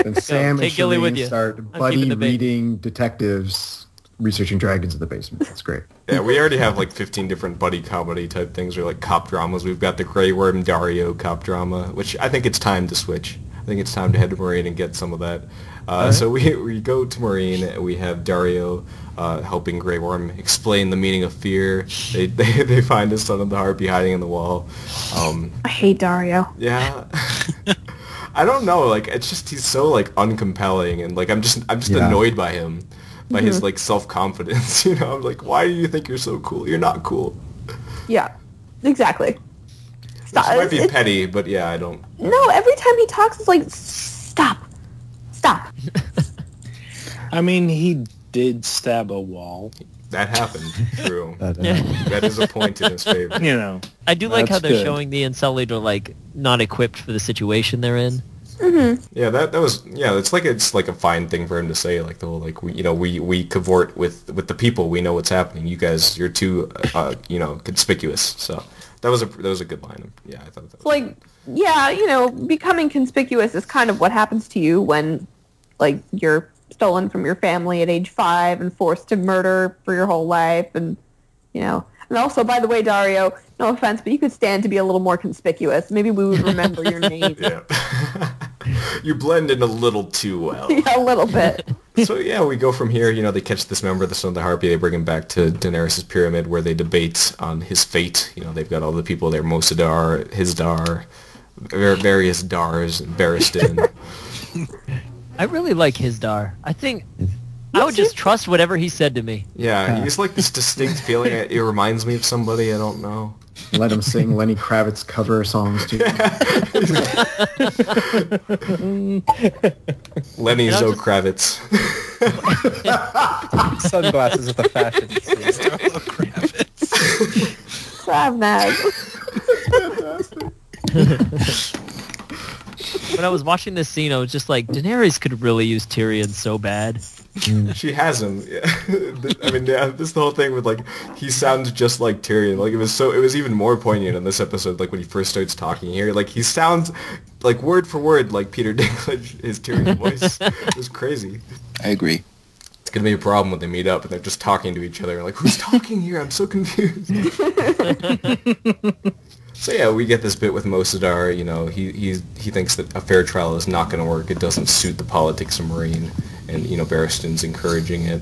And Sam and Gilly with Shireen you. start buddy reading detectives, researching dragons in the basement. That's great. Yeah, we already have like 15 different buddy comedy type things, or like cop dramas. We've got the Grey Worm Dario cop drama, which I think it's time to switch. I think it's time to head to Marine and get some of that. So we go to Marine. We have Dario helping Grey Worm explain the meaning of fear. They find his son of the Harpy hiding in the wall. I hate Dario. Yeah. I don't know. Like it's just he's so like uncompelling, and like I'm just annoyed by him, by his like self-confidence. You know, I'm like, why do you think you're so cool? You're not cool. Yeah, exactly. Stop. This might be petty, but yeah, I don't. No, every time he talks, it's like, stop. I mean, he did stab a wall. That happened. True. That is a point in his favor. You know. I do like how they're good. showing the Unsullied are like not equipped for the situation they're in. Mm-hmm. Yeah, that was it's like a fine thing for him to say, like the whole like we cavort with the people, we know what's happening. You guys, you're too conspicuous. So that was a good line. Yeah, I thought that was Like, yeah, becoming conspicuous is kind of what happens to you when, like, you're stolen from your family at age 5 and forced to murder for your whole life, and And also, by the way, Dario, no offense, but you could stand to be a little more conspicuous. Maybe we would remember your name. Yeah. You blend in a little too well. Yeah, a little bit. So yeah, we go from here. They catch this member of the Son of the Harpy. They bring him back to Daenerys' pyramid, where they debate on his fate. They've got all the people there: Mosadar, Hisdar, various Dars, Barristan. I really like Hisdar. I think I would just trust whatever he said to me. Yeah, he's like this distinct feeling. It reminds me of somebody I don't know. Let him sing Lenny Kravitz cover songs too. Lenny Kravitz. Sunglasses with a fashion. When I was watching this scene, I was just like, Daenerys could really use Tyrion so bad. She has him. Yeah. I mean, yeah, this the whole thing with like he sounds just like Tyrion. Like it was even more poignant in this episode. Like when he first starts talking here, like he sounds like word for word like Peter Dinklage, his Tyrion voice. It was crazy. I agree. It's gonna be a problem when they meet up and they're just talking to each other. Like, who's talking here? I'm so confused. So yeah, we get this bit with Mosadar. He thinks that a fair trial is not going to work. It doesn't suit the politics of Marine, and Barristan's encouraging it.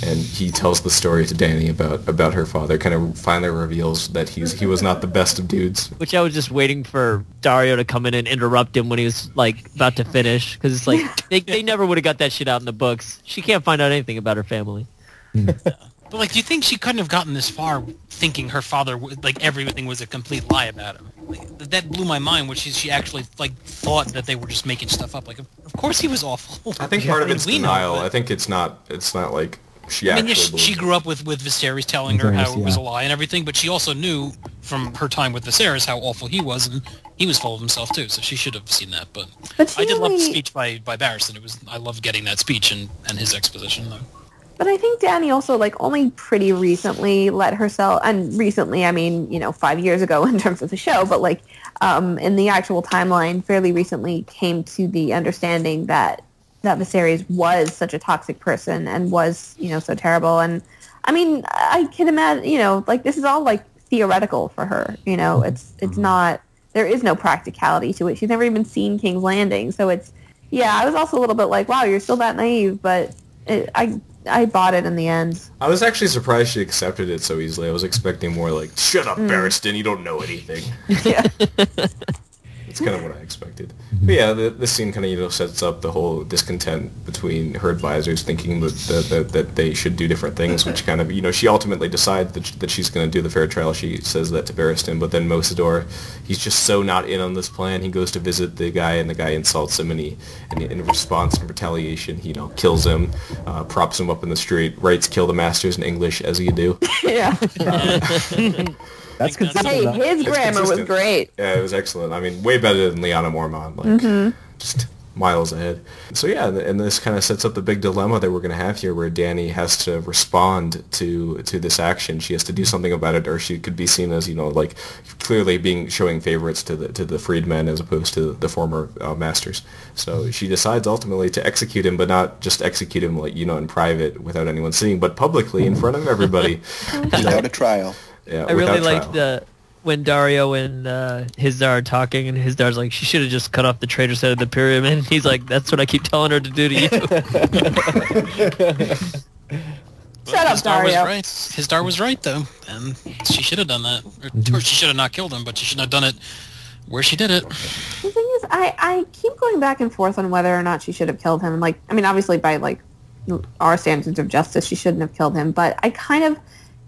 and he tells the story to Dany about her father, kind of finally reveals that he was not the best of dudes. Which I was just waiting for Dario to come in and interrupt him when he was like about to finish, because it's like they never would have got that shit out in the books. She can't find out anything about her family. But like, do you think she couldn't have gotten this far thinking her father, like everything was a complete lie about him? Like, that blew my mind, which is she actually like thought that they were just making stuff up. Like, of course he was awful. I think part of it's denial. I think it's not like she actually. She grew up with Viserys telling her how it was a lie and everything, but she also knew from her time with Viserys how awful he was, and he was full of himself too. So she should have seen that. But I did love the speech by Barristan. I loved getting that speech and his exposition though. But I think Dany also, like, only pretty recently let herself, and recently, I mean, 5 years ago in terms of the show, but, like, in the actual timeline, fairly recently came to the understanding that Viserys was such a toxic person and was, so terrible. And, I mean, I can imagine, like, this is all, like, theoretical for her, it's not, there is no practicality to it. She's never even seen King's Landing, so it's, I was also a little bit like, wow, you're still that naive, but I bought it in the end. I was actually surprised she accepted it so easily. I was expecting more like, shut up, Barristan, you don't know anything. Yeah. That's kind of what I expected. But yeah, this scene kind of, sets up the whole discontent between her advisors thinking that they should do different things, which kind of, she ultimately decides that she's going to do the fair trial. She says that to Barristan, but then Mosador, he's just so not in on this plan. He goes to visit the guy, and the guy insults him, and in response, in retaliation, he, kills him, props him up in the street, writes "kill the masters" in English, as you do. Yeah. That's consistent. Hey, his grammar was great. Yeah, it was excellent. I mean, way better than Lyanna Mormont. Like, just miles ahead. So yeah, and this kind of sets up the big dilemma that we're going to have here, where Dany has to respond to this action. She has to do something about it, or she could be seen as, like, clearly showing favorites to the freedmen as opposed to the former masters. So she decides ultimately to execute him, but not just execute him, like, in private without anyone seeing, but publicly in front of everybody. Without a trial. Yeah, I really liked when Dario and Hizdar are talking, and Hizdar's like, she should have just cut off the traitor's head of the pyramid. And he's like, that's what I keep telling her to do to you. Shut up, Dario. Hizdar was right, though, and she should have done that. Or she should have not killed him, but she shouldn't have done it where she did it. The thing is, I keep going back and forth on whether or not she should have killed him. Like, I mean, obviously by, like, our standards of justice, she shouldn't have killed him, but I kind of...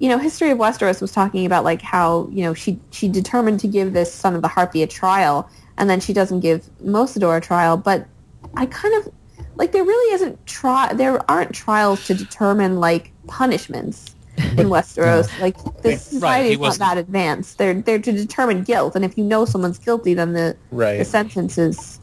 History of Westeros was talking about, like, how, she determined to give this Son of the Harpy a trial, and then she doesn't give Mosador a trial, but I kind of, like, there really isn't there aren't trials to determine, like, punishments in Westeros. Like, this society is not that advanced. They're to determine guilt, and if you know someone's guilty, then the sentence is...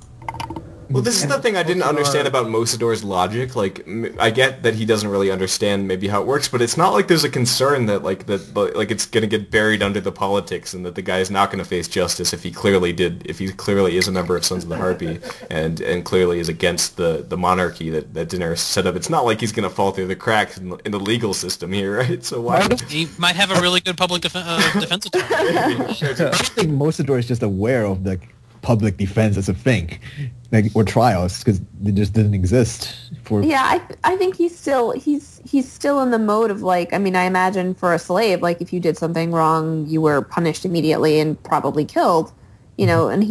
Well, this is the thing I didn't understand about Mosador's logic. Like, I get that he doesn't really understand maybe how it works, but it's not like there's a concern that it's going to get buried under the politics, and that the guy is not going to face justice if he clearly is a member of Sons of the Harpy and clearly is against the monarchy that Daenerys set up. It's not like he's going to fall through the cracks in the legal system here, right? So why? He might have a really good public defense attorney. I think Mosador is just aware of the public defense as a thing, like, or trials, because they just didn't exist for. Yeah, I think he's still in the mode of, like, I mean, I imagine for a slave, like, if you did something wrong, you were punished immediately and probably killed, and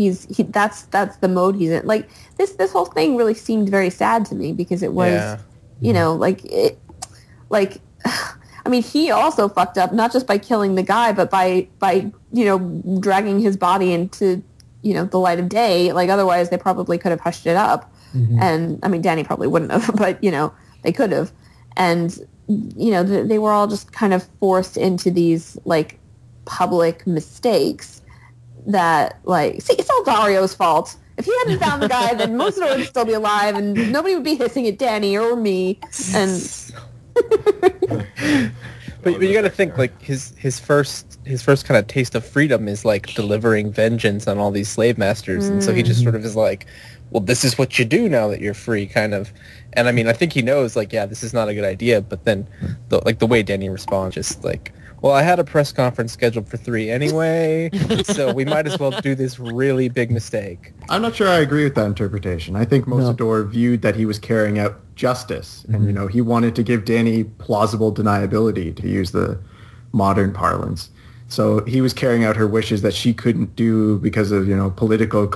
that's the mode he's in. Like, this whole thing really seemed very sad to me, because it was, I mean, he also fucked up, not just by killing the guy, but by dragging his body into the light of day. Like, otherwise they probably could have hushed it up. And I mean, Dany probably wouldn't have, but they could have. And they were all just kind of forced into these, like, public mistakes that, like, see, it's all Dario's fault. If he hadn't found the guy, then Mosador would still be alive, and nobody would be hissing at Dany or me. And But you got to think, like, his first kind of taste of freedom is, like, delivering vengeance on all these slave masters, and so he just sort of is like, well, this is what you do now that you're free, kind of. And I mean, I think he knows, like, yeah, this is not a good idea, but then the way Dany responds, just like, well, I had a press conference scheduled for 3 anyway, so we might as well do this really big mistake. I'm not sure I agree with that interpretation. I think Mosador viewed that he was carrying out justice. And, you know, he wanted to give Dany plausible deniability, to use the modern parlance. So he was carrying out her wishes that she couldn't do because of, you know, political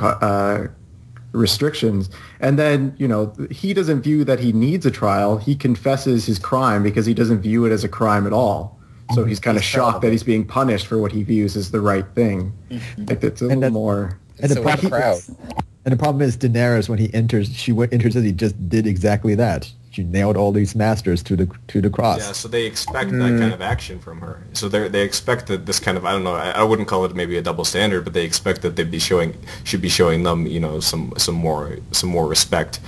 restrictions. And then, you know, he doesn't view that he needs a trial. He confesses his crime because he doesn't view it as a crime at all. So he's kind of shocked that he's being punished for what he views as the right thing. Like, it's a little more... And the problem is Daenerys, when he enters, enters as he just did exactly that. She nailed all these masters to the cross. Yeah, so they expect that kind of action from her. So they expect that this kind of, I don't know, I wouldn't call it maybe a double standard, but they expect that should be showing them, you know, some more respect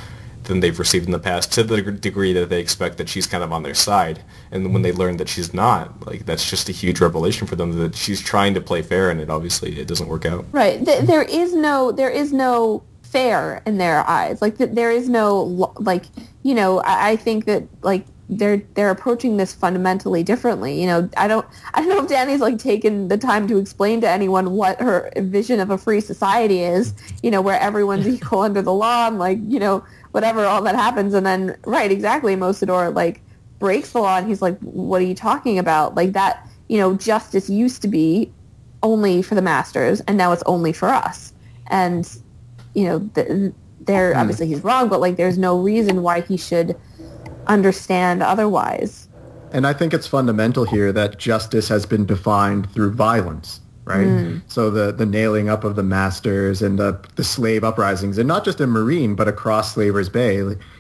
than they've received in the past, to the degree that they expect that she's kind of on their side. And when they learn that she's not, like, that's just a huge revelation for them, that she's trying to play fair, and it doesn't work out. Right. There is no fair in their eyes. Like, there is no, like, you know, I think that, like, they're approaching this fundamentally differently. You know, I don't know if Dany's, like, taken the time to explain to anyone what her vision of a free society is, you know, where everyone's equal under the law, and, like, you know, whatever, all that happens. And then, right, exactly, Mosador, like, breaks the law, and he's like, what are you talking about? Like, that, you know, justice used to be only for the masters, and now it's only for us. And, you know, obviously he's wrong, but, like, there's no reason why he should understand otherwise. And I think it's fundamental here that justice has been defined through violence, right? So the nailing up of the masters and the slave uprisings, and not just in Marine, but across Slaver's Bay,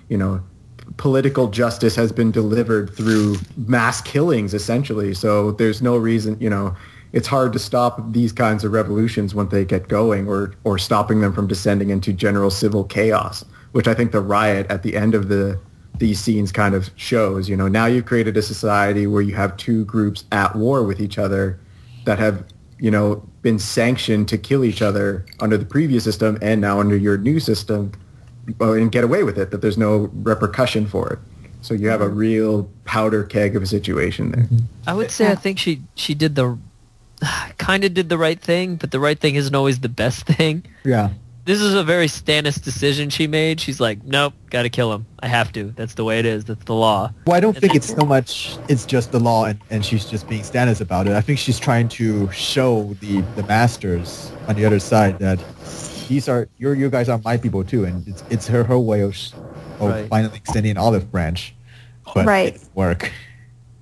you know, political justice has been delivered through mass killings, essentially. So there's no reason, you know, it's hard to stop these kinds of revolutions when they get going, or stopping them from descending into general civil chaos, which I think the riot at the end of these scenes kind of shows. You know, now you've created a society where you have two groups at war with each other that have, you know, been sanctioned to kill each other under the previous system, and now under your new system, and get away with it, that there's no repercussion for it. So you have a real powder keg of a situation there. I would say I think she did kind of did the right thing, but the right thing isn't always the best thing. Yeah. This is a very Stannis decision she made. She's like, nope, gotta kill him. I have to. That's the way it is. That's the law. Well, I don't think it's so much, it's just the law, and she's just being Stannis about it. I think she's trying to show the masters on the other side that these are, you guys are my people too, and it's her way of finally extending an olive branch. But it didn't work.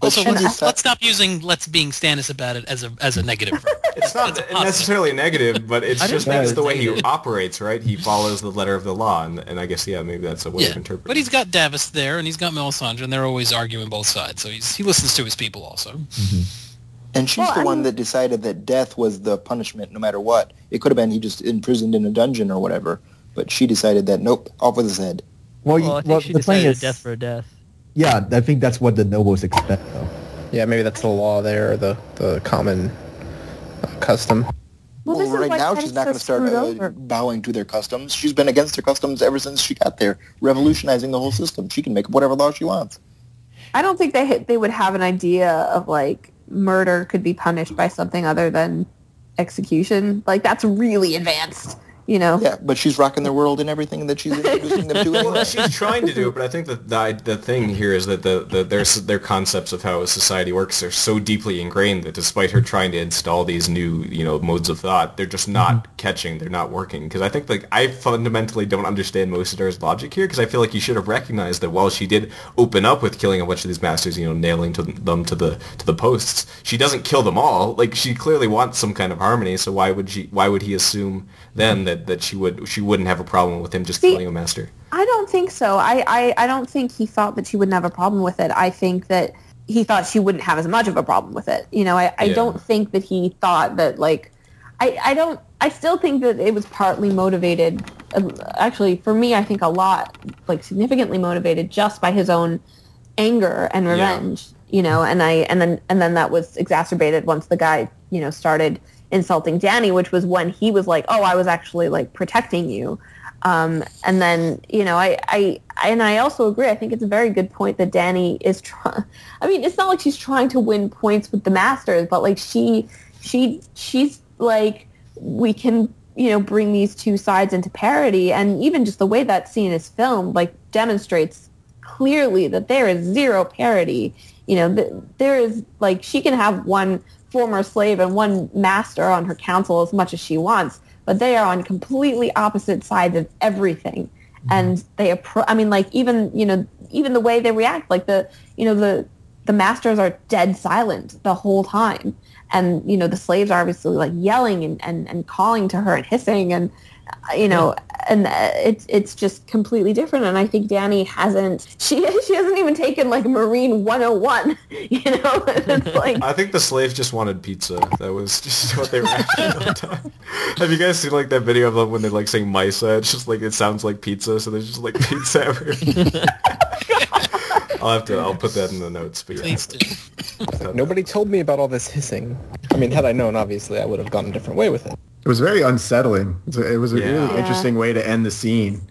Also, let's stop using "let's being Stannis about it" as a negative. It's not necessarily negative, but it's just that's the way he operates, right? He follows the letter of the law, and I guess, maybe that's a way of interpreting. But he's got Davos there, and he's got Melisandre, and they're always arguing both sides, so he listens to his people also. And she's the one that decided that death was the punishment no matter what. It could have been he just imprisoned in a dungeon or whatever, but she decided that, nope, off with his head. Well, I think she decided death for a death. Yeah, I think that's what the nobles expect, though. Yeah, maybe that's the law there, or the common custom. Well, right now she's not going to start bowing to their customs. She's been against their customs ever since she got there, revolutionizing the whole system. She can make up whatever law she wants. I don't think they would have an idea of, like, murder could be punished by something other than execution. Like, that's really advanced. You know? Yeah, but she's rocking their world and everything that she's introducing them to. Well, she's trying to do it, but I think that the thing here is that their concepts of how a society works are so deeply ingrained that despite her trying to install these new, you know, modes of thought, they're just not catching, they're not working. Because I think, like, I fundamentally don't understand Mosador's logic here, because I feel like you should have recognized that while she did open up with killing a bunch of these masters, you know, nailing them to the posts, she doesn't kill them all. Like, she clearly wants some kind of harmony, so why would he assume then that she wouldn't have a problem with him just killing a master? I don't think so. I don't think he thought that she wouldn't have a problem with it. I think that he thought she wouldn't have as much of a problem with it. You know, I don't think that he thought that, like, I still think that it was partly motivated, actually, for me, I think a lot, like, significantly motivated just by his own anger and revenge, you know, and then that was exacerbated once the guy, you know, started insulting Dany, which was when he was like, oh, I was actually, like, protecting you. And then, you know, I also agree. I think it's a very good point that Dany is trying. I mean, it's not like she's trying to win points with the masters, but, like, she's like, we can, you know, bring these two sides into parity. And even just the way that scene is filmed, like, demonstrates clearly that there is zero parity. You know, there is, like, she can have one former slave and one master on her council as much as she wants, but they are on completely opposite sides of everything. And they, even the way they react, like the masters are dead silent the whole time. And, you know, the slaves are obviously like yelling and calling to her and hissing and, you know, and it's just completely different. And I think Dany hasn't even taken like Marine 101, you know. It's like, I think the slaves just wanted pizza. That was just what they were after all the time. Have you guys seen like that video of them when they're like saying Misa? It's just like, it sounds like pizza, so there's just like pizza everywhere. I'll put that in the notes. But yeah. Please do. Nobody told me about all this hissing. I mean, had I known, obviously, I would have gone a different way with it. It was very unsettling. It was a really interesting way to end the scene.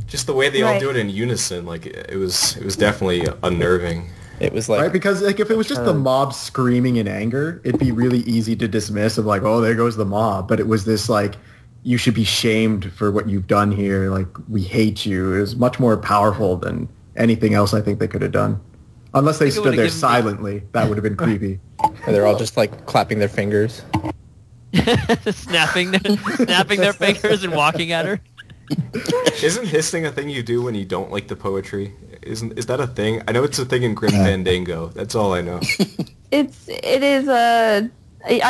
Just the way they all do it in unison, like it was definitely unnerving. It was like, right, because like if it was just the mob screaming in anger, it'd be really easy to dismiss of like, oh, there goes the mob. But it was this like, you should be shamed for what you've done here. Like, we hate you. It was much more powerful than anything else I think they could have done. Unless they stood there silently. That would have been creepy. Or they're all just like clapping their fingers. snapping their fingers and walking at her. Isn't hissing a thing you do when you don't like the poetry? Is that a thing? I know it's a thing in Grim Fandango. That's all I know. I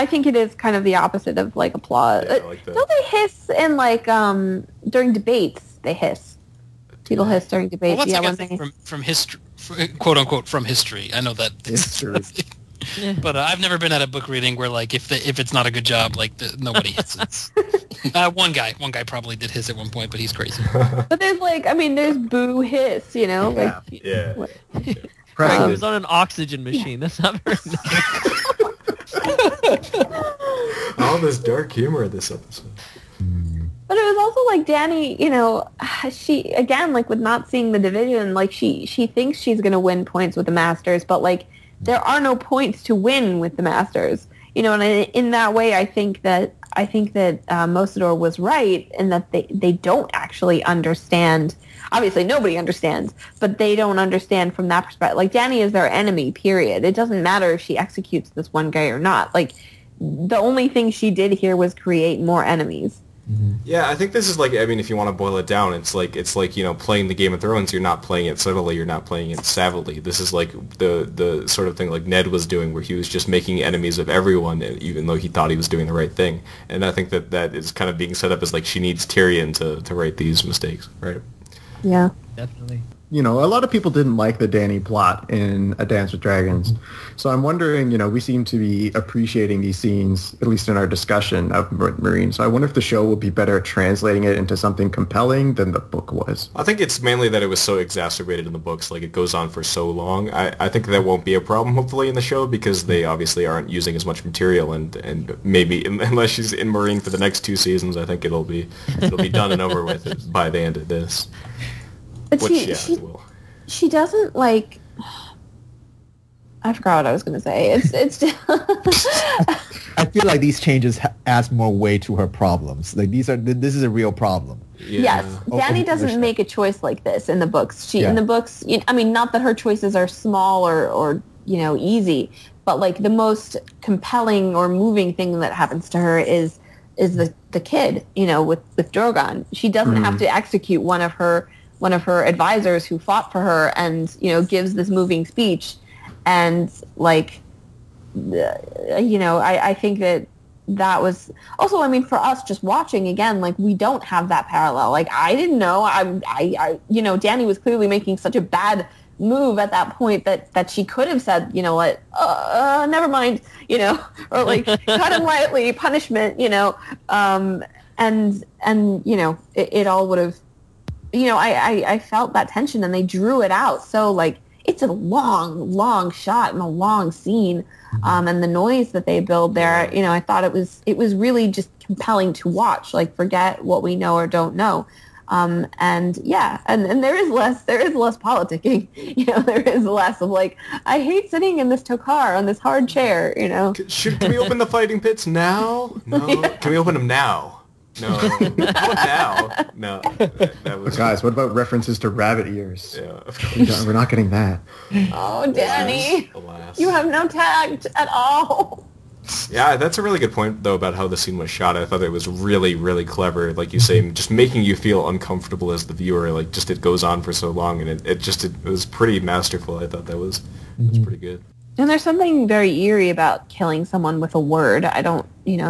think it is kind of the opposite of like applause. Yeah, like don't they hiss in like during debates? They hiss. People hiss during debates. Well, that's like a thing from history, quote unquote, from history. I know that. History. But I've never been at a book reading where like if it's not a good job, like nobody hisses. One guy probably did hiss at one point, but he's crazy. But there's like, I mean, there's boo hiss, you know, like Yeah. He was on an oxygen machine. That's not very nice. All this dark humor in this episode. But it was also like Dany, you know, she, again, like with not seeing the division, like she thinks she's going to win points with the Masters, but like there are no points to win with the Masters, you know, and in that way, I think that Mosador was right in that they don't actually understand. Obviously, nobody understands, but they don't understand from that perspective. Like, Dany is their enemy, period. It doesn't matter if she executes this one guy or not. Like, the only thing she did here was create more enemies. Mm-hmm. Yeah, I think this is like, I mean, if you want to boil it down, it's like, you know, playing the Game of Thrones, you're not playing it subtly, you're not playing it savvily. This is like the sort of thing like Ned was doing, where he was just making enemies of everyone, even though he thought he was doing the right thing. And I think that is kind of being set up as like she needs Tyrion to right these mistakes, right? Yeah. Definitely. You know, a lot of people didn't like the Dany plot in A Dance with Dragons. So I'm wondering, you know, we seem to be appreciating these scenes, at least in our discussion of Marine. So I wonder if the show will be better at translating it into something compelling than the book was. I think it's mainly that it was so exacerbated in the books, like it goes on for so long. I think that won't be a problem, hopefully, in the show, because they obviously aren't using as much material, and maybe, unless she's in Marine for the next 2 seasons, I think it'll be done and over with by the end of this. But she doesn't like. I forgot what I was going to say. It's. I feel like these changes add more weight to her problems. Like this is a real problem. Yeah. Yes, Dany doesn't make a choice like this in the books. In the books, I mean, not that her choices are small or you know, easy, but like the most compelling or moving thing that happens to her is the kid, you know, with Drogon. She doesn't have to execute one of her advisors who fought for her and, you know, gives this moving speech. And like, you know, I think that was also, I mean, for us just watching again, like we don't have that parallel. Like I didn't know, I you know, Dany was clearly making such a bad move at that point that she could have said, you know what, never mind, you know, or like cut him lightly, punishment, you know, and you know, it all would have, you know, I felt that tension and they drew it out. So like, it's a long shot and a long scene. And the noise that they build there, you know, I thought it was really just compelling to watch, like forget what we know or don't know. And yeah, and there is less politicking, you know, there is less of like, I hate sitting in this tokar on this hard chair, you know. Can we open the fighting pits now? No. Yeah. Can we open them now? No. Oh, now. No. That was... But guys, what about references to rabbit ears? Yeah, of course. We're not getting that. Oh, Danny. Alas. You have no tact at all. Yeah, that's a really good point, though, about how the scene was shot. I thought it was really, really clever. Like you say, just making you feel uncomfortable as the viewer. Like, just it goes on for so long, and it was pretty masterful. I thought that was pretty good. And there's something very eerie about killing someone with a word. I don't,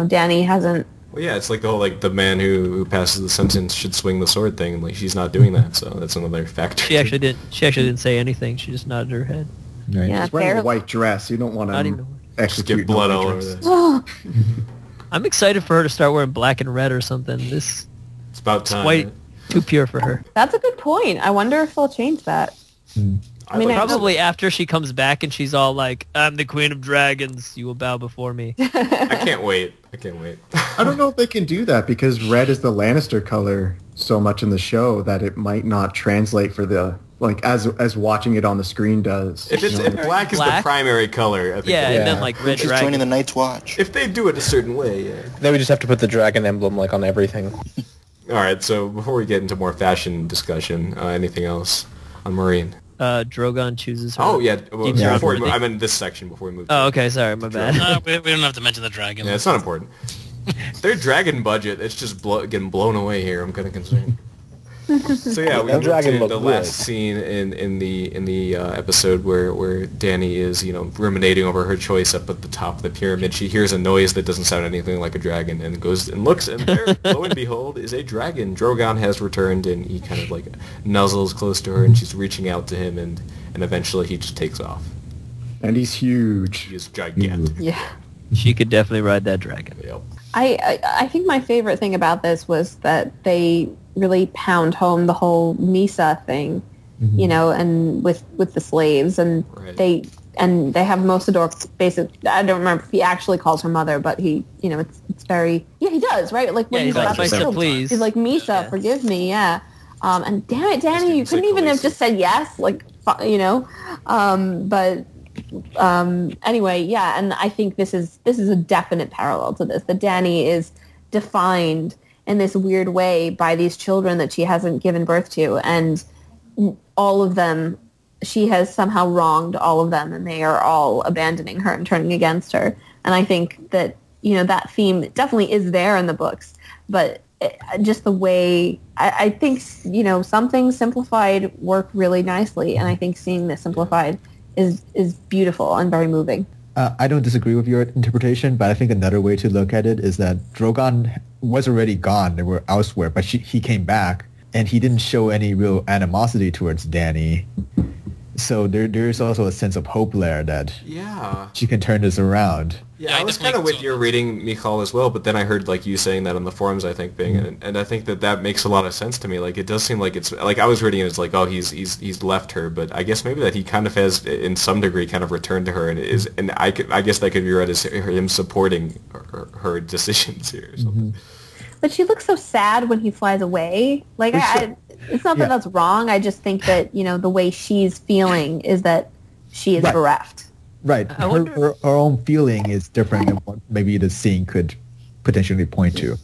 Danny hasn't... Well, yeah, it's like the whole, like, the man who passes the sentence should swing the sword thing. Like, she's not doing that, so that's another factor. She actually didn't say anything. She just nodded her head. Right. Yeah, He's wearing a white dress. You don't want Not even a to word. Just execute get blood no all white over dress. this. I'm excited for her to start wearing black and red or something. This It's about time. white too pure for her. That's a good point. I wonder if they'll change that. I mean, Probably after she comes back and she's all like, "I'm the queen of dragons. You will bow before me." I can't wait. I don't know if they can do that because red is the Lannister color so much in the show that it might not translate for the as watching it on the screen does. If black is the Black? primary color, I think Yeah, they- and then like red She's joining dragon. the Night's Watch. if they do it a certain way, yeah. Then we just have to put the dragon emblem like on everything. All right, so before we get into more fashion discussion, anything else on Marine? Drogon chooses her. Oh, yeah. Well, Deems before her worthy. I'm in this section before we move. Oh, okay. Sorry, my bad. No, we don't have to mention the dragon. Yeah, it's not important. Their dragon budget, it's just getting blown away here. I'm kind of concerned. So yeah, we That moved dragon to looked the good. last scene in the episode where Dany is ruminating over her choice up at the top of the pyramid. She hears a noise that doesn't sound anything like a dragon and goes and looks, and there, lo and behold, is a dragon. Drogon has returned, and he kind of like nuzzles close to her, and she's reaching out to him, and eventually he just takes off. And he's huge. He is gigantic. Yeah. She could definitely ride that dragon. Yep. I think my favorite thing about this was that they really pound home the whole Misa thing, and with the slaves, and Right. they have Mosador basically. I don't remember if he actually calls her mother, but he, it's very he does, right? Like when Yeah, he's he's about like, to "Misa, kill, please." he's like, Misa, Yeah. forgive me, yeah. And damn it, Danny, you It's like couldn't even have Khaleesi. just said yes, like but. Anyway, yeah, and I think this is a definite parallel to this. That Dany is defined in this weird way by these children that she hasn't given birth to, and all of them, she has somehow wronged all of them, and they are all abandoning her and turning against her. And I think that that theme definitely is there in the books, but just the way I think some things simplified work really nicely, and I think seeing this simplified is beautiful and very moving. I don't disagree with your interpretation, but I think another way to look at it is that Drogon was already gone. They were elsewhere, but he came back, and he didn't show any real animosity towards Dany. So there's also a sense of hope there that Yeah. she can turn this around. Yeah, I I was definitely kind of with saw your that. reading, Michal, as well, but then I heard like you saying that on the forums, I think, Bing, and I think that makes a lot of sense to me. Like, it does seem like it's, like, I was reading it as like, oh, he's left her, but I guess maybe that he kind of has, in some degree, kind of returned to her, and I guess that could be read as him supporting her decisions here or something. But she looks so sad when he flies away. Like, it's not that that's wrong. I just think that, the way she's feeling is that she is Right. bereft. Right. I wonder- Her own feeling is different than what maybe the scene could potentially point to.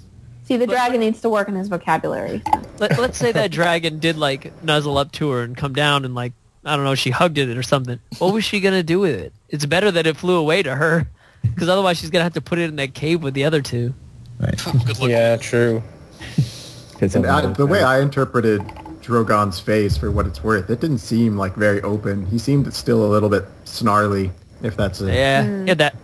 See, the dragon needs to work on his vocabulary. Let's say that dragon did like nuzzle up to her and come down and like, I don't know, she hugged it or something. What was she gonna do with it? It's better that it flew away to her, because otherwise she's gonna have to put it in that cave with the other two. Right. Good luck. Yeah, true. And the way I interpreted Drogon's face, for what it's worth, it didn't seem like very open. He seemed still a little bit snarly, if that's Yeah, yeah, that.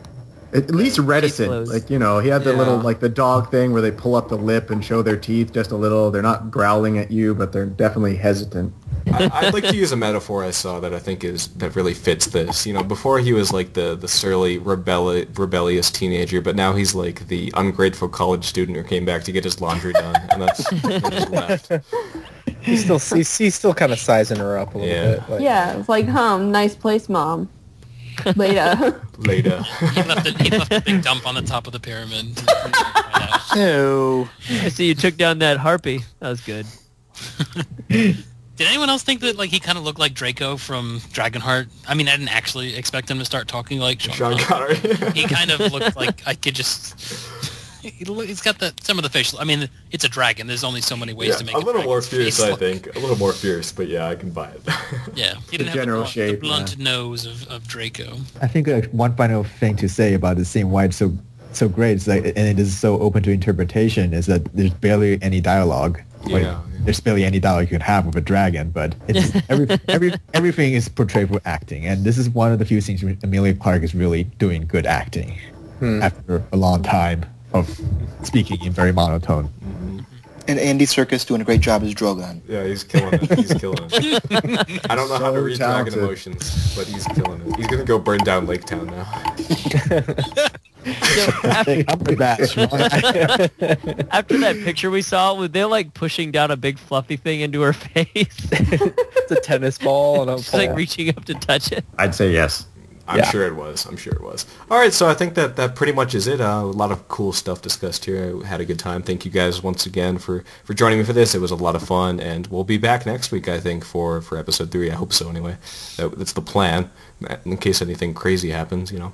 at least reticent. closed. Like, he had the Yeah. little, like the dog thing where they pull up the lip and show their teeth just a little. They're not growling at you, but they're definitely hesitant. I'd like to use a metaphor I saw that I think that really fits this. Before he was like the surly, rebellious teenager, but now he's like the ungrateful college student who came back to get his laundry done, and that's just left. He's still kind of sizing her up a little Yeah. bit. Like, Yeah, it's like, nice place, Mom. Later. Later. He left a big dump on the top of the pyramid. No. I see you took down that harpy. That was good. Did anyone else think that like he kind of looked like Draco from Dragonheart? I mean, I didn't actually expect him to start talking like Sean Sean Connery. Connery. He kind of looked like I could just... He's got some of the facial. I mean, it's a dragon. There's only so many ways to make a little more dragon's fierce, face I look. think. A little more fierce, but yeah, I can buy it. Yeah, he didn't general have shape, the blunt nose of Draco. I think one final thing to say about the scene why it's so great is and it is so open to interpretation is that there's barely any dialogue. Yeah. There's barely any dialogue you can have with a dragon, but it's everything is portrayed with acting, and this is one of the few scenes where Emilia Clarke is really doing good acting after a long time of speaking in very monotone. And Andy Serkis doing a great job as Drogon. Yeah, he's killing it. He's killing it. I don't know how to read talented. dragon emotions, but he's killing it. He's gonna go burn down Lake Town now. After that picture we saw, they like pushing down a big fluffy thing into her face. It's a tennis ball and a She's like reaching up to touch it. I'd say yes. I'm sure it was. All right, so I think that pretty much is it. A lot of cool stuff discussed here. I had a good time. Thank you guys once again for joining me for this. It was a lot of fun, and we'll be back next week, I think, for episode 3. I hope so, anyway. That's the plan, in case anything crazy happens, you know.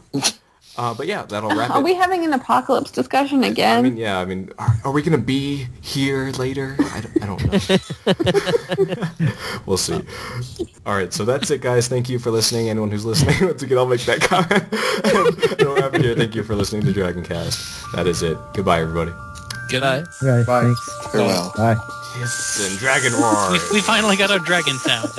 But yeah, that'll wrap it. Are we having an apocalypse discussion again? I mean, are we going to be here later? I don't know. We'll see. All right, so that's it, guys. Thank you for listening. Anyone who's listening, once again, I'll make that comment. And we'll wrap it here. Thank you for listening to DragonCast. That is it. Goodbye, everybody. Goodbye. Right, Bye. thanks. Farewell. Bye. Yes, and Dragon Roar. We finally got our dragon sound.